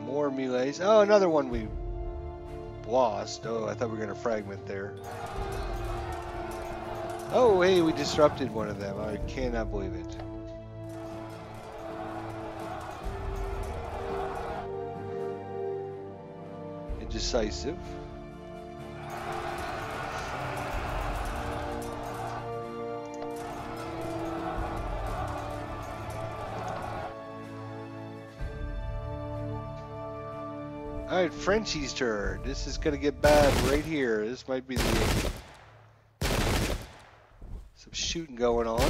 More melees. Oh, another one we lost. Oh, I thought we were going to fragment there. Oh, hey, we disrupted one of them. I cannot believe it. Indecisive. Alright, Frenchie's turn. This is going to get bad right here. This might be the... Some shooting going on.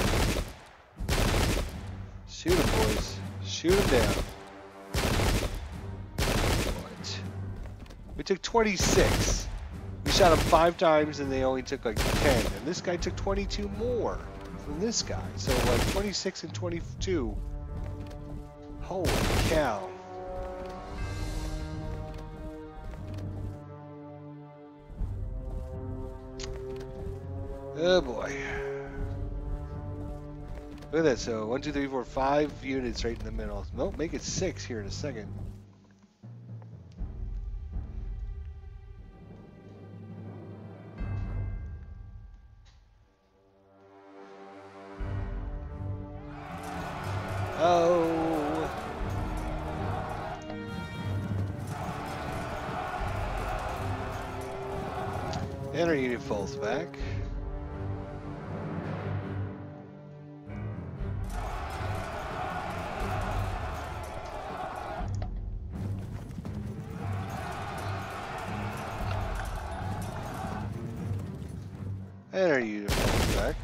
Shoot him, boys. Shoot him down. What? We took 26. We shot them 5 times and they only took like 10. And this guy took 22 more from this guy. So like 26 and 22. Holy cow. Oh boy. Look at that. So 1, 2, 3, 4, 5 units right in the middle. Nope, make it 6 here in a second. Oh. And our unit falls back. And our unit falls back.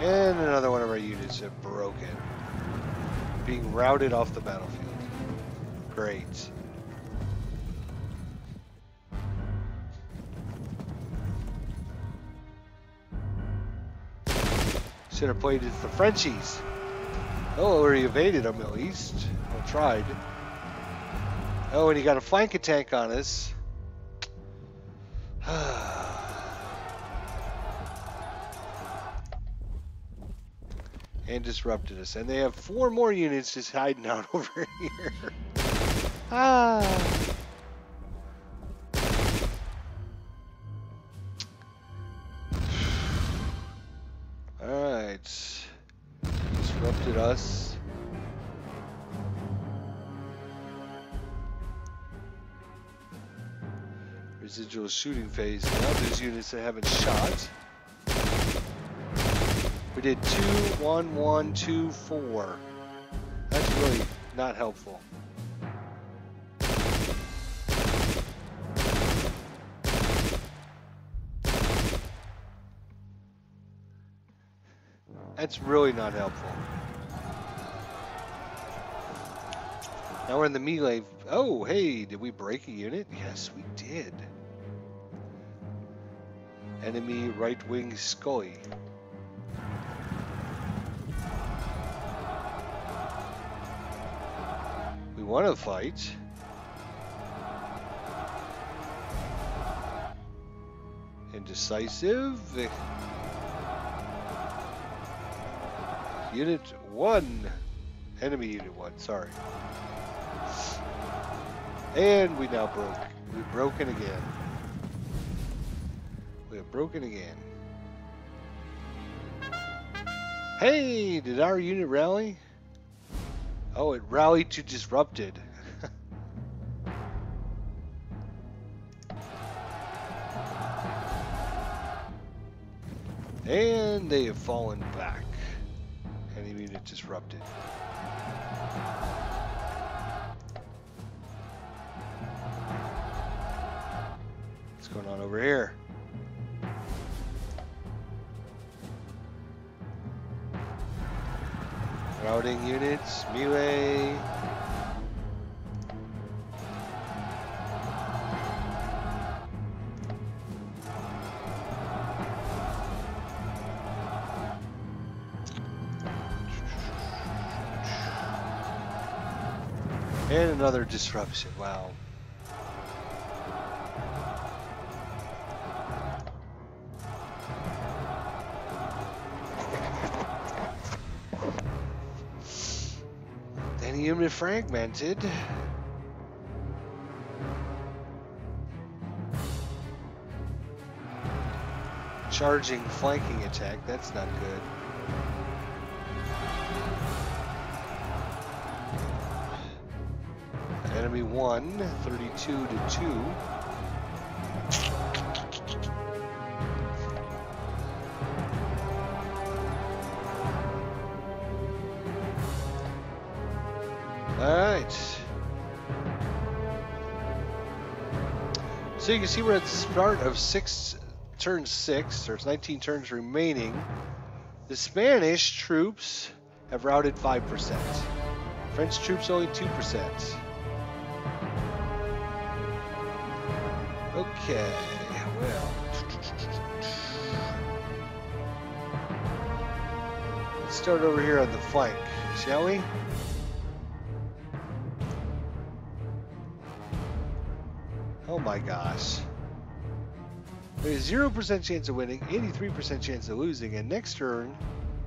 And another one of our units have broken. Being routed off the battlefield. Great. Should have played as the Frenchies. Oh, we evaded them at least. Well, tried. Oh, and he got a flank attack on us. And disrupted us. And they have 4 more units just hiding out over here. Ah. Alright. Disrupted us. Residual shooting phase. Now there's units that haven't shot. We did 2, 1, 1, 2, 4. That's really not helpful. That's really not helpful. Now we're in the melee. Oh, hey, did we break a unit? Yes, we did. Enemy right wing Scully. We want to fight. Indecisive. Unit 1. Enemy Unit 1, sorry. And we now broke. We've broken again. We have broken again. Hey, did our unit rally? Oh, it rallied to disrupted. And they have fallen back. Enemy unit disrupted. What's going on over here? Routing units, melee. And another disruption, wow. Any unit fragmented. Charging flanking attack, that's not good. Enemy 1, 32 to 2. Alright. So you can see we're at the start of turn 6. There's 19 turns remaining. The Spanish troops have routed 5%. French troops only 2%. Okay, well. Let's start over here on the flank, shall we? Oh my gosh. There's 0% chance of winning, 83% chance of losing, and next turn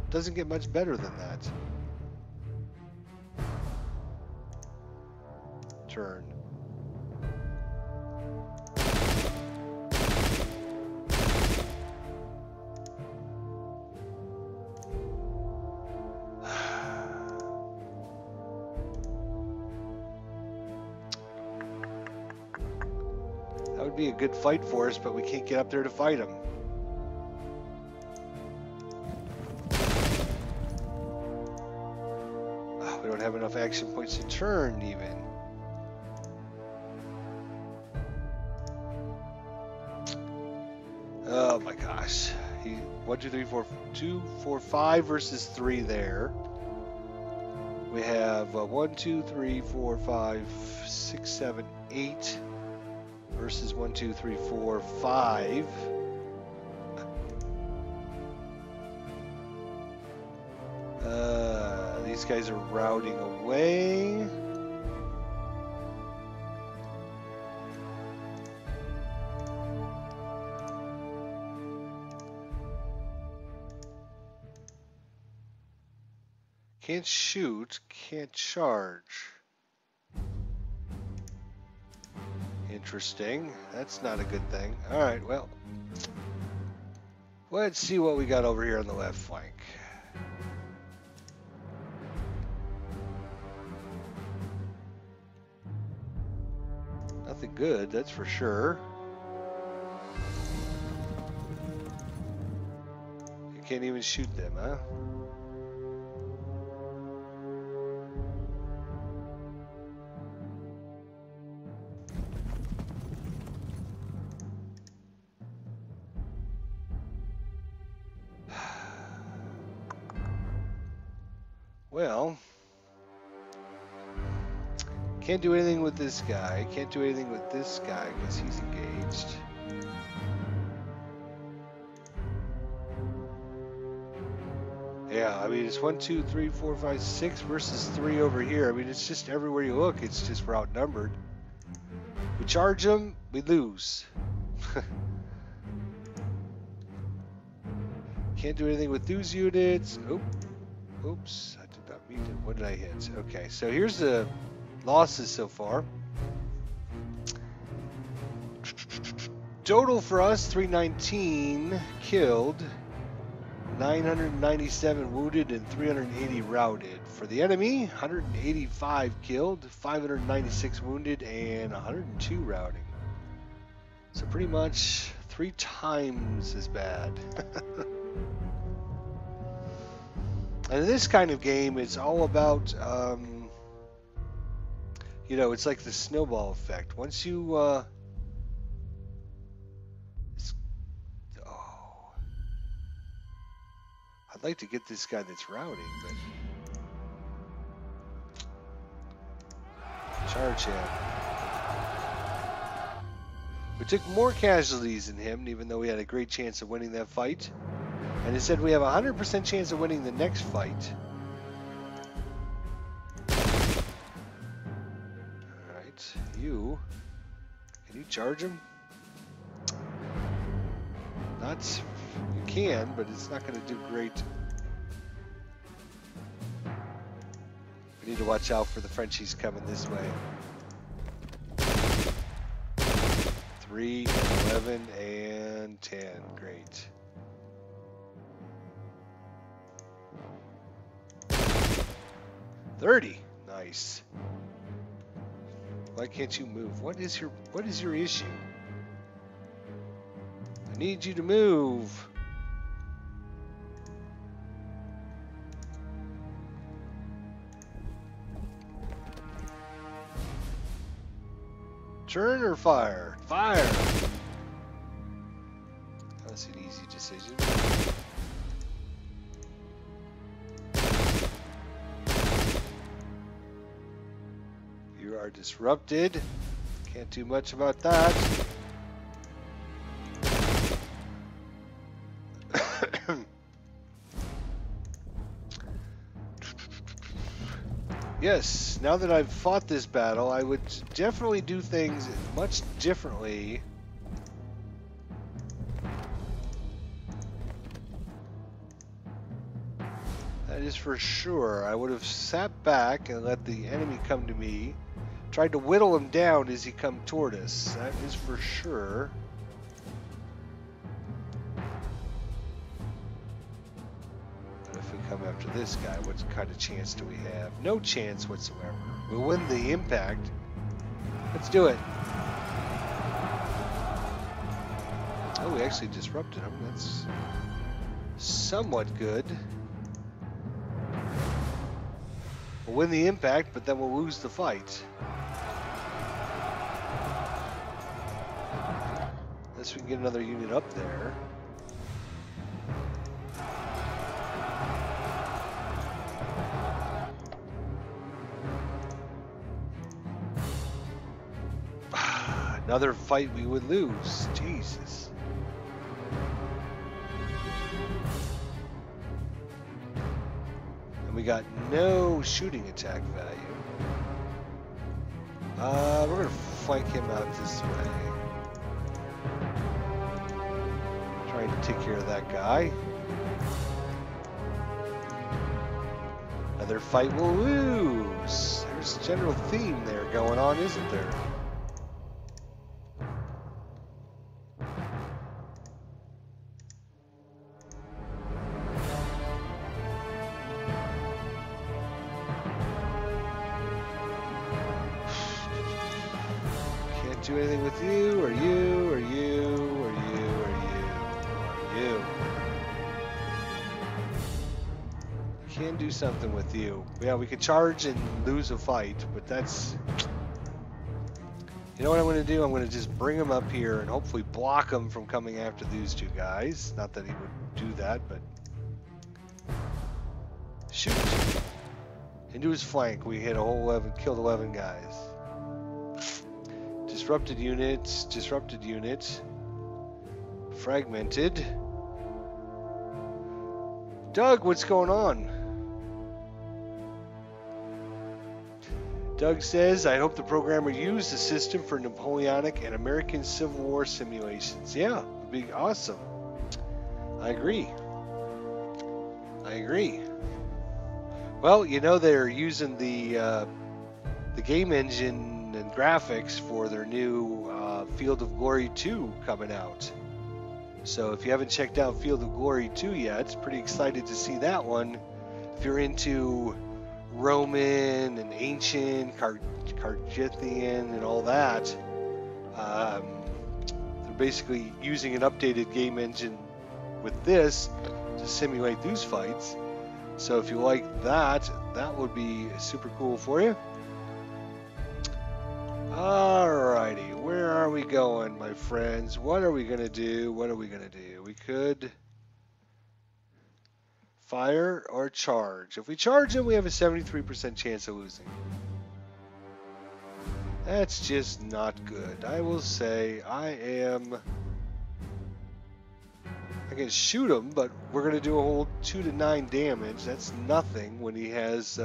doesn't get much better than that. Turn. Be a good fight for us, but we can't get up there to fight them. Oh, we don't have enough action points to turn even. Oh my gosh. 1, 2, 3, 4, 2, 4, 5 versus 3 there. We have 1, 2, 3, 4, 5, 6, 7, 8. Versus 1, 2, 3, 4, 5. These guys are routing away. Can't shoot, can't charge. Interesting. That's not a good thing. Alright, well. Let's see what we got over here on the left flank. Nothing good, that's for sure. You can't even shoot them, huh? Well, can't do anything with this guy. Can't do anything with this guy because he's engaged. Yeah, I mean, it's 1, 2, 3, 4, 5, 6 versus 3 over here. I mean, it's just everywhere you look, it's just we're outnumbered. We charge them, we lose. Can't do anything with those units. Oh. Oops, I did not mean to. What did I hit? Okay, so here's the losses so far. Total for us, 319 killed, 997 wounded, and 380 routed. For the enemy, 185 killed, 596 wounded, and 102 routing. So pretty much 3 times as bad. And in this kind of game, it's all about, you know, it's like the snowball effect. Once you, oh, I'd like to get this guy that's routing, but charge him. We took more casualties than him, even though we had a great chance of winning that fight. And it said we have a 100% chance of winning the next fight. Alright, you. Can you charge him? Not. You can, but it's not going to do great. We need to watch out for the Frenchies coming this way. 3, 11, and 10. Great. $30. Nice. Why can't you move? What is your issue? I need you to move. Turn or fire? Fire. That's an easy decision. You are disrupted. Can't do much about that. Yes, now that I've fought this battle, I would definitely do things much differently. That is for sure. I would have sat back and let the enemy come to me. Tried to whittle him down as he come toward us. That is for sure. But if we come after this guy, what kind of chance do we have? No chance whatsoever. We'll win the impact. Let's do it. Oh, we actually disrupted him. That's somewhat good. We'll win the impact, but then we'll lose the fight. Unless we can get another unit up there. Another fight we would lose. Jesus. And we got no shooting attack value. We're going to flank him out this way. Trying to take care of that guy. Another fight we'll lose. There's a general theme there going on, isn't there? Can't do anything with you, or you, or you, or you, or you, or you. Can do something with you. Yeah, we could charge and lose a fight, but that's... You know what I'm going to do? I'm going to just bring him up here and hopefully block him from coming after these two guys. Not that he would do that, but... Shoot! Into his flank. We hit a whole 11, killed 11 guys. Disrupted units, disrupted unit. Fragmented. Doug, what's going on? Doug says, I hope the programmer used the system for Napoleonic and American Civil War simulations. Yeah, it would be awesome. I agree. I agree. Well, you know they're using the game engine and graphics for their new Field of Glory 2 coming out. So if you haven't checked out Field of Glory 2 yet, pretty excited to see that one. If you're into Roman and ancient, Carthaginian and all that, they're basically using an updated game engine with this to simulate these fights. So if you like that, that would be super cool for you. Alrighty, where are we going, my friends? What are we gonna do? What are we gonna do? We could fire or charge. If we charge him, we have a 73% chance of losing. That's just not good. I will say I can shoot him, but we're gonna do a whole 2 to 9 damage. That's nothing when he has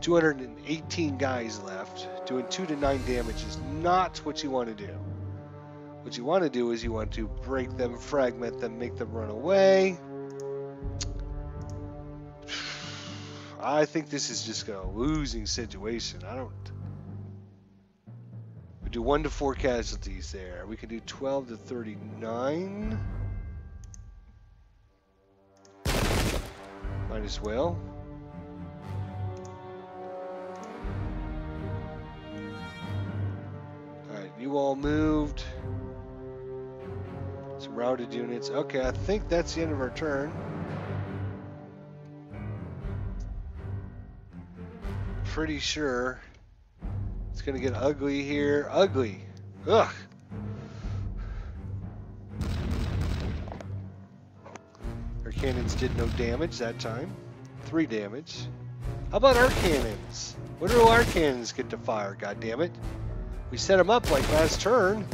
218 guys left. Doing 2 to 9 damage is not what you want to do. What you want to do is you want to break them, fragment them, make them run away. I think this is just a losing situation. We do 1 to 4 casualties there. We can do 12 to 39. Might as well. Alright, you all moved. Some routed units. Okay, I think that's the end of our turn. Pretty sure it's gonna get ugly here. Ugly. Ugh. Our cannons did no damage that time. 3 damage. How about our cannons? When do our cannons get to fire? God damn it! We set them up like last turn.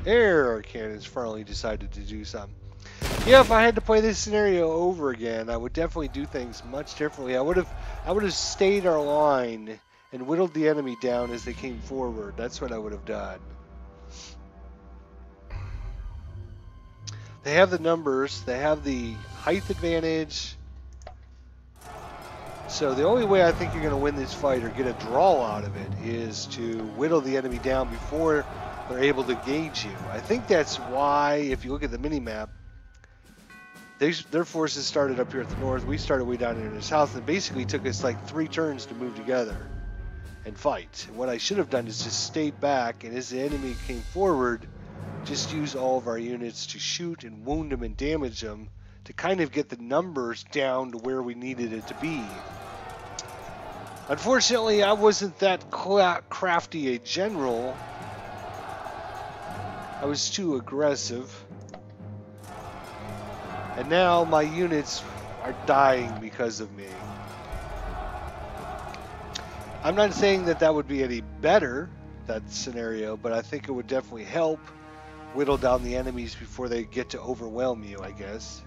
There, our cannons finally decided to do something. Yeah, if I had to play this scenario over again, I would definitely do things much differently. I would have stayed our line and whittled the enemy down as they came forward. That's what I would have done. They have the numbers. They have the height advantage. So the only way I think you're going to win this fight or get a draw out of it is to whittle the enemy down before they're able to gauge you. I think that's why, if you look at the mini-map, their forces started up here at the north. We started way down here in the south, and basically took us like 3 turns to move together and fight. And what I should have done is just stayed back, and as the enemy came forward, just use all of our units to shoot and wound them and damage them to kind of get the numbers down to where we needed it to be. Unfortunately, I wasn't that crafty a general. I was too aggressive. And now my units are dying because of me. I'm not saying that that would be any better, that scenario, but I think it would definitely help whittle down the enemies before they get to overwhelm you, I guess.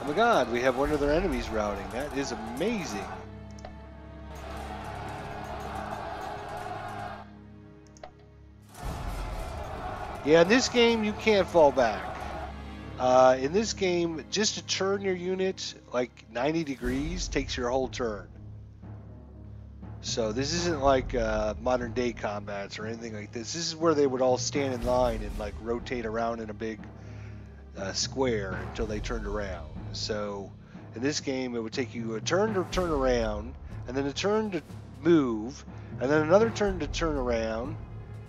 Oh my god, we have one of their enemies routing. That is amazing. Yeah, in this game, you can't fall back. In this game, just to turn your unit like 90 degrees takes your whole turn. So this isn't like modern day combats or anything like this. This is where they would all stand in line and like rotate around in a big square until they turned around. So in this game, it would take you a turn to turn around, and then a turn to move, and then another turn to turn around.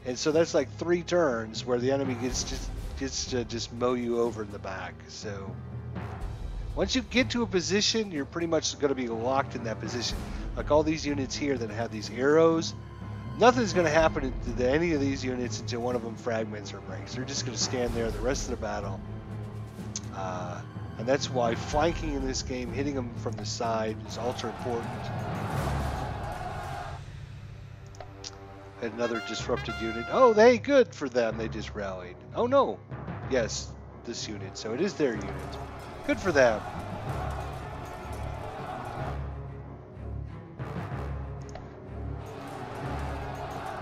And so that's like 3 turns where the enemy gets to just mow you over in the back. So once you get to a position, you're pretty much going to be locked in that position. Like all these units here that have these arrows, nothing's going to happen to any of these units until one of them fragments or breaks. They're just going to stand there the rest of the battle. And that's why flanking in this game, hitting them from the side, is ultra important. Another disrupted unit. Oh, hey, good for them. They just rallied. Oh, no. Yes, this unit. So it is their unit. Good for them.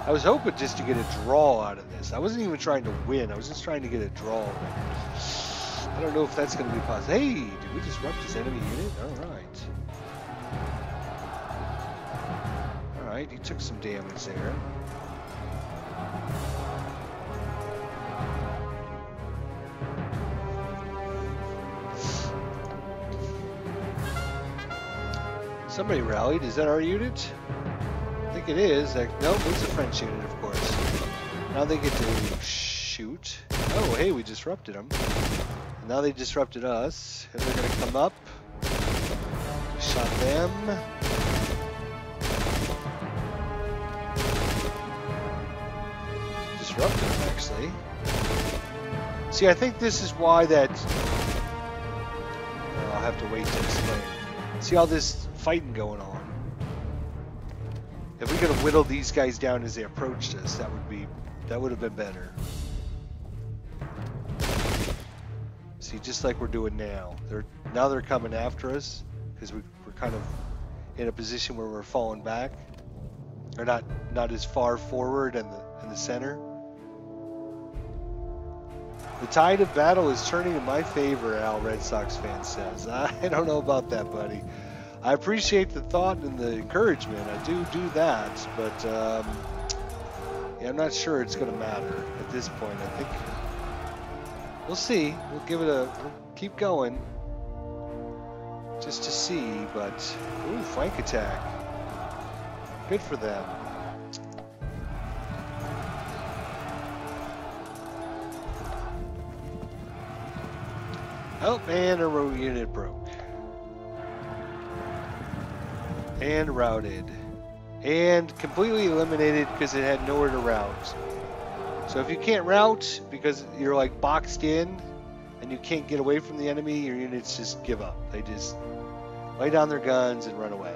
I was hoping just to get a draw out of this. I wasn't even trying to win. I was just trying to get a draw. I don't know if that's going to be possible. Hey, did we disrupt his enemy unit? All right. All right, he took some damage there. Somebody rallied. Is that our unit? I think it is. Nope, it's a French unit, of course. Now they get to shoot. Oh, hey, we disrupted them. And now they disrupted us. And they're going to come up. Shot them. Disrupted them, actually. See, I think this is why that... I'll have to wait to explain. See all this fighting going on. If we could have whittled these guys down as they approached us, that would have been better. See, just like we're doing now. Now they're coming after us because we're kind of in a position where we're falling back, or not as far forward in the center. The tide of battle is turning in my favor, Al Red Sox fan says. I don't know about that, buddy. I appreciate the thought and the encouragement. I do that, but yeah, I'm not sure it's going to matter at this point. I think we'll see. We'll keep going just to see. But ooh, flank attack. Good for them. Oh, and a row unit broke. And routed. And completely eliminated because it had nowhere to route. So if you can't route because you're like boxed in and you can't get away from the enemy, your units just give up. They just lay down their guns and run away.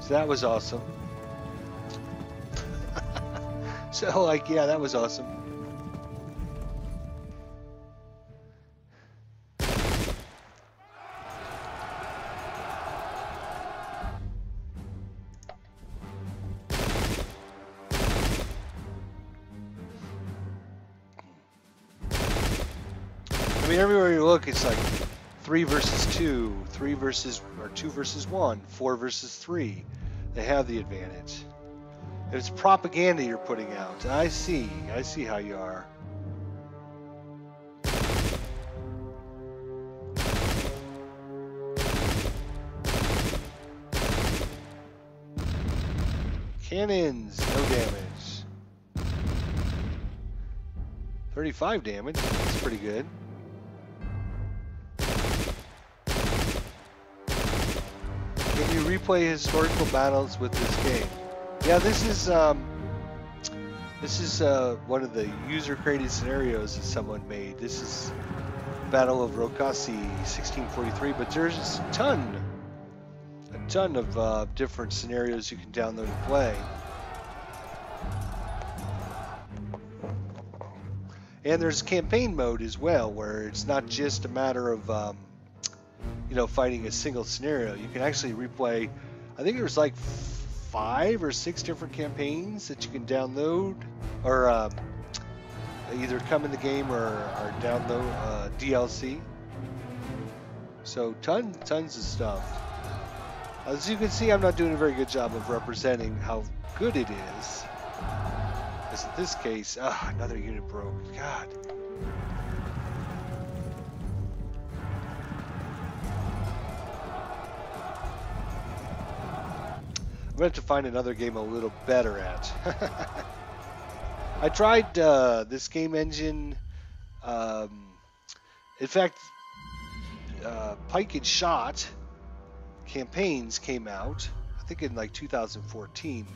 So that was awesome. So like, yeah, that was awesome. I mean, everywhere you look, it's like 3 versus 2, 2 versus 1, 4 versus 3. They have the advantage. It's propaganda you're putting out. I see how you are. Cannons, no damage. 35 damage, that's pretty good. Can you replay historical battles with this game? Yeah, this is one of the user-created scenarios that someone made. This is Battle of Rocroi 1643, but there's a ton of different scenarios you can download and play. And there's campaign mode as well, where it's not just a matter of fighting a single scenario. You can actually replay. I think there's like 5 or 6 different campaigns that you can download, or either come in the game or download DLC. So tons of stuff. As you can see, I'm not doing a very good job of representing how good it is. As in this case, another unit broke. God. I'm going to have to find another game a little better at. I tried this game engine. In fact, Pike and Shot campaigns came out, I think in like 2014.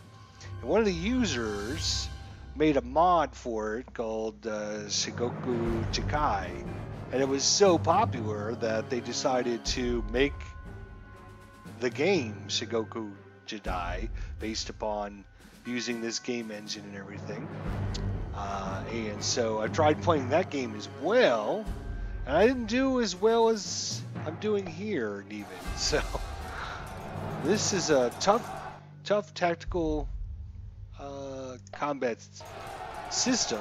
And one of the users made a mod for it called Shigoku Jikai. And it was so popular that they decided to make the game Shigoku Jidai based upon using this game engine and everything. And so I tried playing that game as well, and I didn't do as well as I'm doing here even. So this is a tough tactical combat system.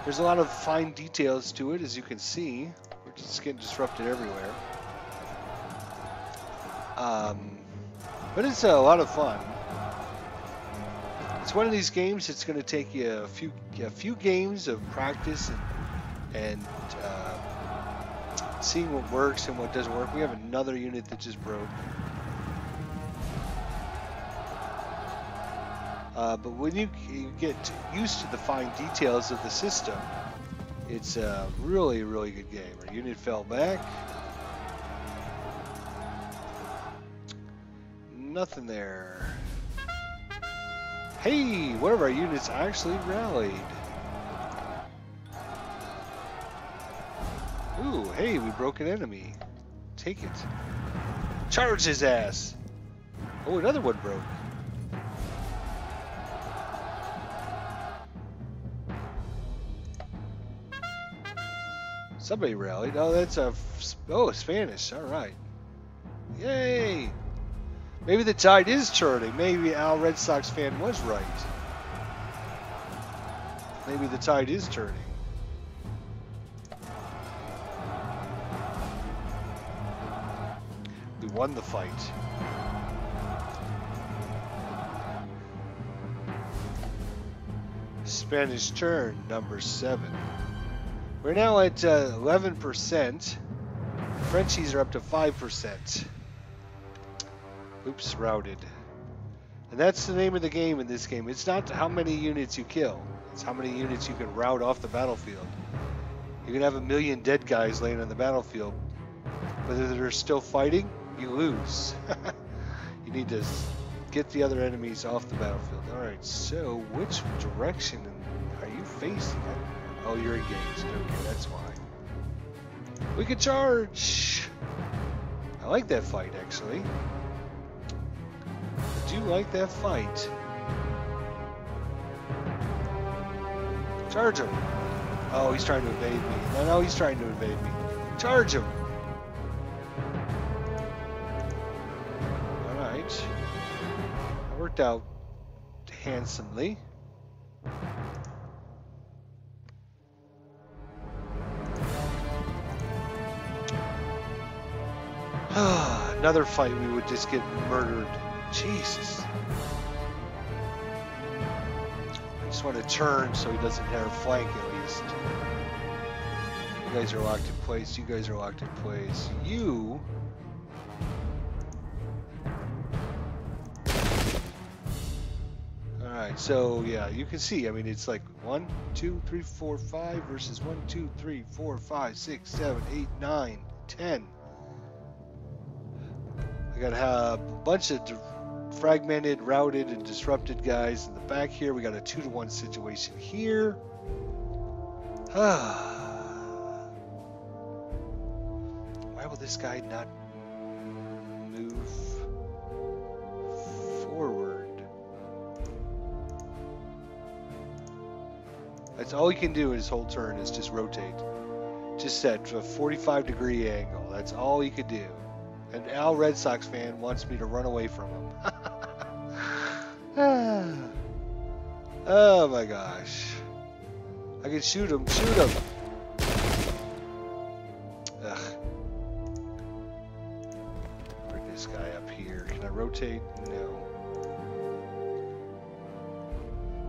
There's a lot of fine details to it, as you can see. We're just getting disrupted everywhere. But it's a lot of fun. It's one of these games that's going to take you a few games of practice and seeing what works and what doesn't work. We have another unit that just broke. But when you get used to the fine details of the system, it's a really, really good game. Our unit fell back. Nothing there. Hey, one of our units actually rallied. Ooh, hey, we broke an enemy. Take it. Charge his ass. Oh, another one broke. Somebody rallied. Oh, that's Spanish. All right. Yay. Maybe the tide is turning. Maybe Al Red Sox fan was right. Maybe the tide is turning. We won the fight. Spanish turn, number 7. We're now at 11%. Frenchies are up to 5%. Oops, routed. And that's the name of the game in this game. It's not how many units you kill. It's how many units you can rout off the battlefield. You can have a million dead guys laying on the battlefield. Whether they're still fighting, you lose. You need to get the other enemies off the battlefield. Alright, so which direction are you facing? Oh, you're engaged. Okay, that's why. We can charge! I like that fight, actually. I do like that fight. Charge him! Oh, he's trying to evade me. No, he's trying to evade me. Charge him! Alright. That worked out handsomely. Another fight, we would just get murdered. Jesus. I just want to turn so he doesn't have a flank at least. You guys are locked in place. You guys are locked in place. You... Alright, so yeah, you can see, I mean, it's like 1, 2, 3, 4, 5 versus 1, 2, 3, 4, 5, 6, 7, 8, 9, 10. We got a bunch of fragmented, routed, and disrupted guys in the back here. We got a 2-to-1 situation here. Why will this guy not move forward? That's all he can do in his whole turn is just rotate. Just at a 45-degree angle. That's all he could do. An Al Red Sox fan wants me to run away from him. Oh my gosh. I can shoot him. Shoot him. Ugh. Bring this guy up here. Can I rotate? No.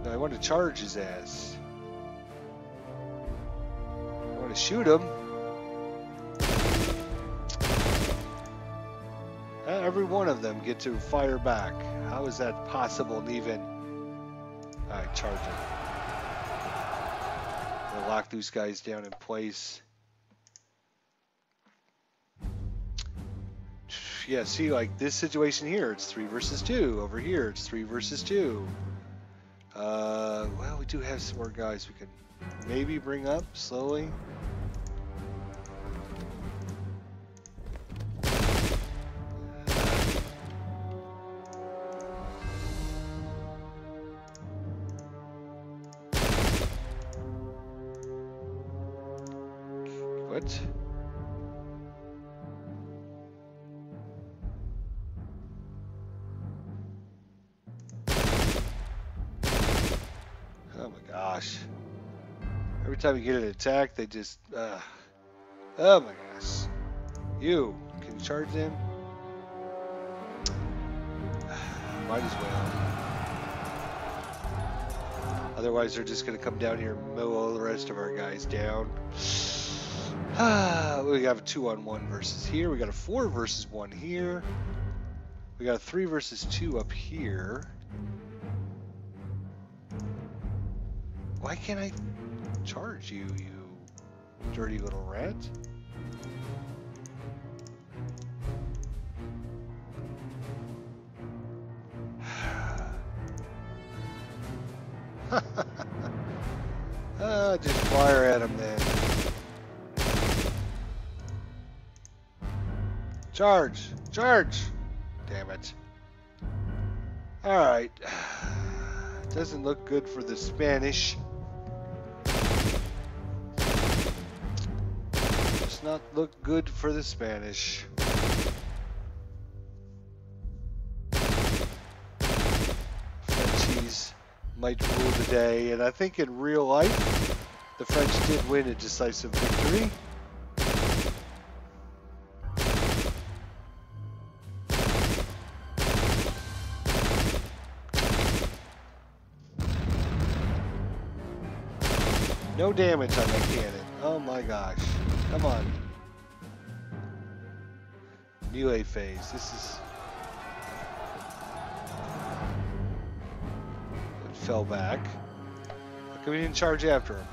No, I want to charge his ass. I want to shoot him. Every one of them get to fire back. How is that possible even? Alright, charge him. We'll lock these guys down in place. Yeah, see, like this situation here, it's 3 versus 2. Over here, it's 3 versus 2. Well, we do have some more guys we can maybe bring up slowly. What? Oh my gosh. Every time you get an attack, they just... Oh my gosh. You. Can you charge them? Might as well. Otherwise, they're just going to come down here and mow all the rest of our guys down. We have a 2-on-1 versus here. We got a 4 versus 1 here. We got a 3 versus 2 up here. Why can't I charge you, you dirty little rat? Just fire at him then. Charge! Charge! Damn it. Alright. Doesn't look good for the Spanish. Does not look good for the Spanish. Frenchies might rule the day, and I think in real life, the French did win a decisive victory. No damage on that cannon. Oh my gosh. Come on. Melee phase. This is... It fell back. How come we didn't charge after him?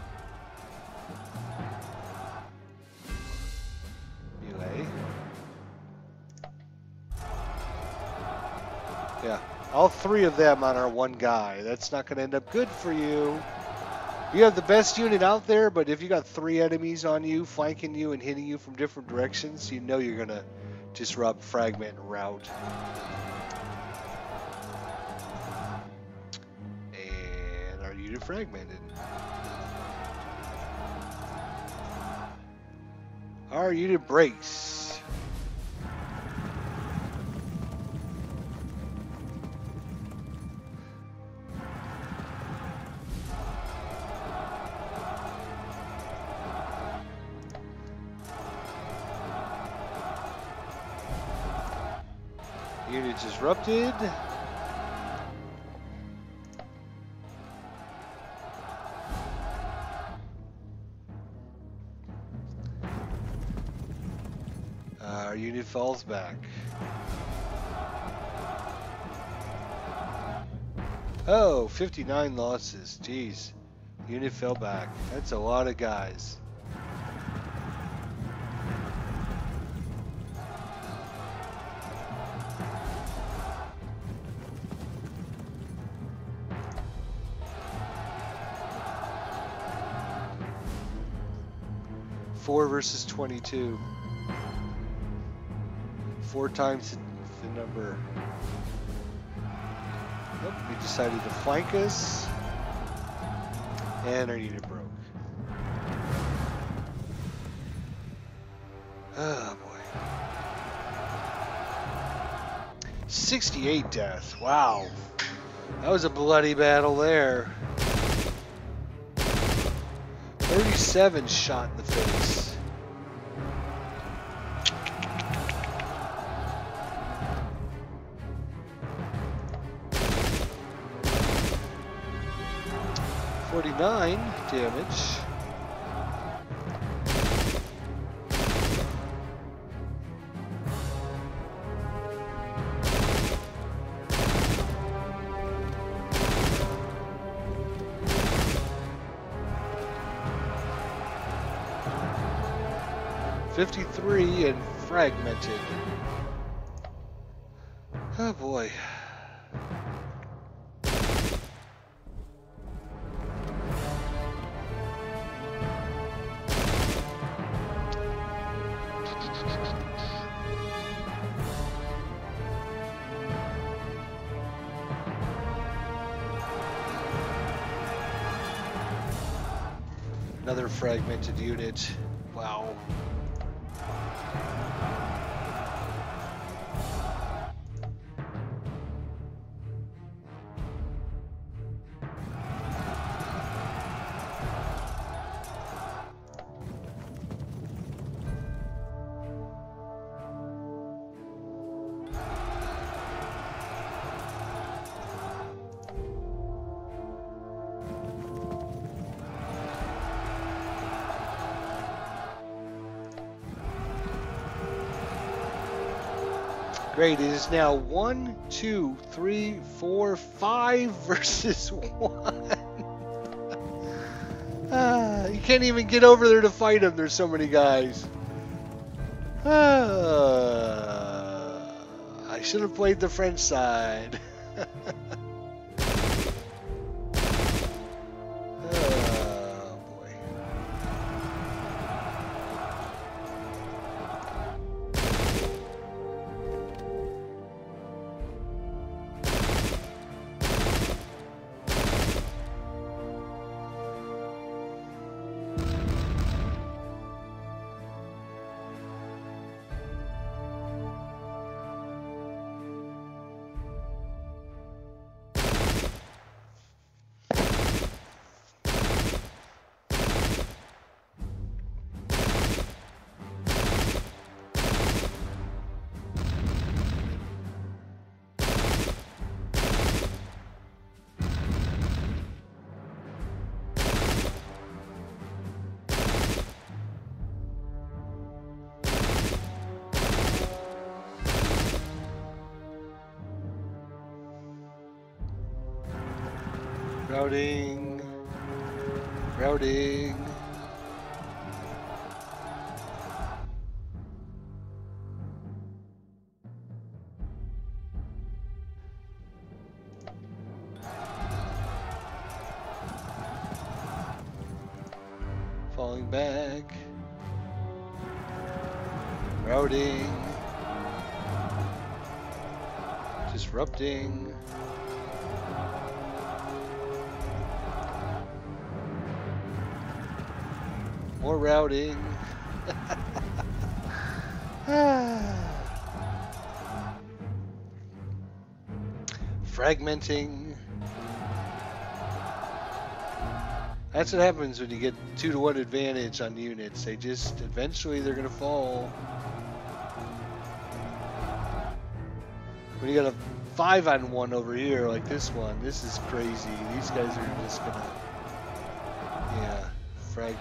Melee. Yeah. All 3 of them on our one guy. That's not going to end up good for you. You have the best unit out there, but if you got 3 enemies on you, flanking you and hitting you from different directions, you know you're going to disrupt, fragment, and rout. And our unit fragmented. Our unit breaks. Unit disrupted. Our unit falls back. Oh, 59 losses. Jeez. Unit fell back. That's a lot of guys. Four versus 22. 4 times the number. Nope, we decided to flank us. And our unit broke. Oh boy. 68 deaths. Wow. That was a bloody battle there. 37 shot in the face. $49 damage. $53 and fragmented. Oh boy. Another fragmented unit. Wow. Great, it is now 1, 2, 3, 4, 5 versus 1. You can't even get over there to fight them. There's so many guys. I should have played the French side. Oh boy. Routing. Routing. Falling back. Routing. Disrupting. More routing. Fragmenting. That's what happens when you get 2-to-1 advantage on units. They just, eventually they're going to fall. When you got a 5-on-1 over here like this one, this is crazy. These guys are just going to, yeah, fragment.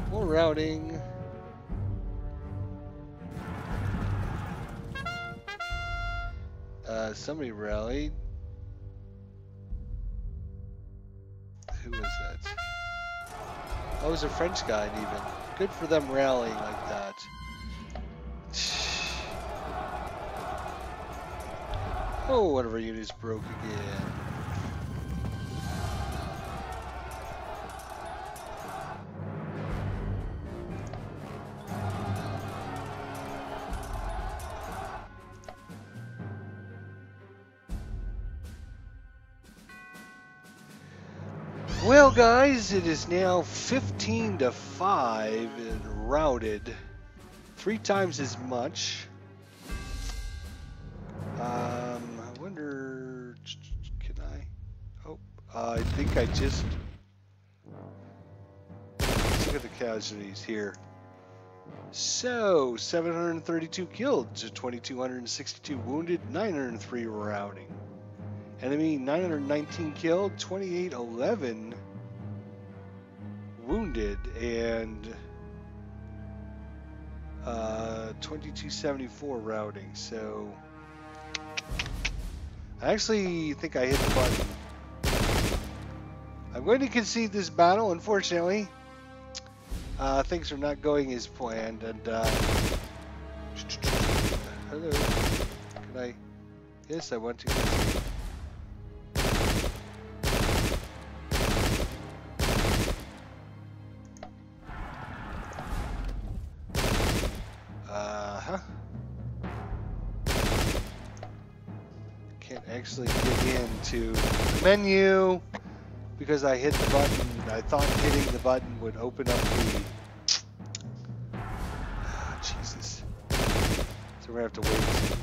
More routing. Somebody rallied. Who was that? Oh, it was a French guy even. Good for them rallying like that. Oh, one of our units broke again. Well, guys, it is now 15-5 and routed. 3 times as much. I wonder, can I? Oh, I think I just. Let's look at the casualties here. So, 732 killed to 2,262 wounded, 903 routing. Enemy 919 killed, 2811 wounded, and 2274 routing. So I actually think I hit the button. I'm going to concede this battle, unfortunately. Things are not going as planned, and hello. Can I? Yes, I want to concede. Can't actually get into the menu because I hit the button. I thought hitting the button would open up the... Jesus. So we're going to have to wait.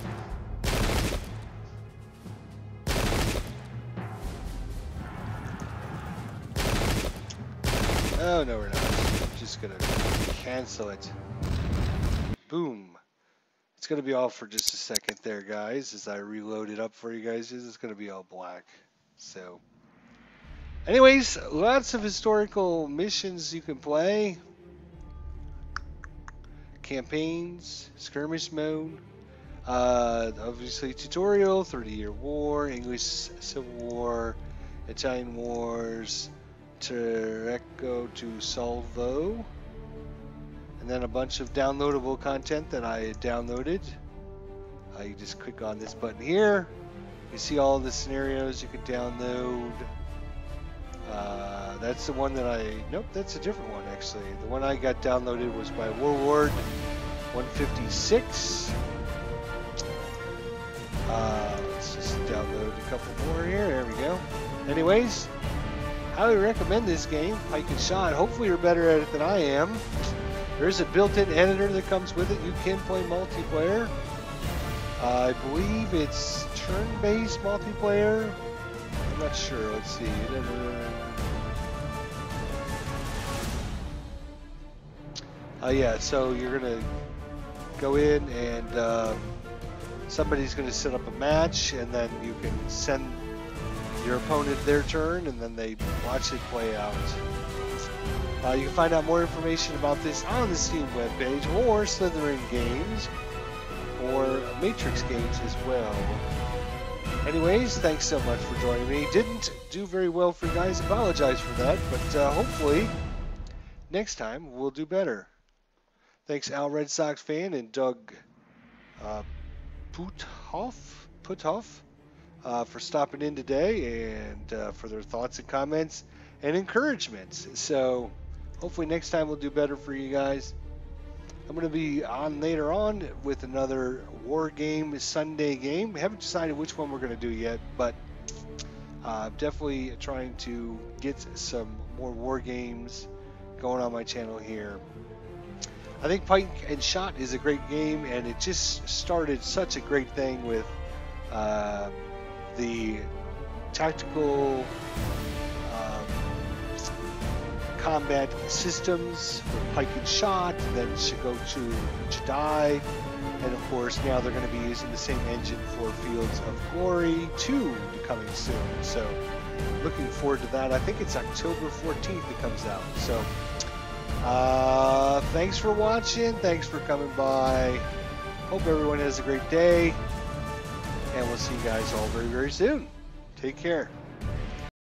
Oh, no, we're not. I'm just going to cancel it. Boom. It's going to be off for just a second there, guys. As I reload it up for you guys, it's going to be all black. So, anyways, lots of historical missions you can play. Campaigns, skirmish mode. Obviously, tutorial, 30-Year War, English Civil War, Italian Wars, Treco to Salvo, and then a bunch of downloadable content that I had downloaded. You just click on this button here. You see all the scenarios you can download. That's the one that nope, that's a different one actually. The one I got downloaded was by Warlord156. Let's just download a couple more here. There we go. Anyways, highly recommend this game, Pike and Shot. Hopefully you're better at it than I am. There's a built-in editor that comes with it. You can play multiplayer. I believe it's turn-based multiplayer. I'm not sure. Let's see. Yeah, so you're going to go in and somebody's going to set up a match, and then you can send your opponent their turn, and then they watch it play out. You can find out more information about this on the Steam webpage, or Slytherin Games, or Matrix Games as well. Anyways, thanks so much for joining me. Didn't do very well for you guys, apologize for that, but hopefully next time we'll do better. Thanks Al Red Sox fan and Doug Puthoff for stopping in today and for their thoughts and comments and encouragements. So hopefully next time we'll do better for you guys. I'm going to be on later on with another Wargame Sunday game. We haven't decided which one we're going to do yet, but definitely trying to get some more war games going on my channel here. I think Pike and Shot is a great game, and it just started such a great thing with the tactical combat systems with Pike and Shot, then should go to Jedi, and of course now they're going to be using the same engine for Fields of Glory 2 coming soon. So looking forward to that. I think it's October 14th it comes out. So thanks for watching. Thanks for coming by. Hope everyone has a great day. And we'll see you guys all very, very soon. Take care.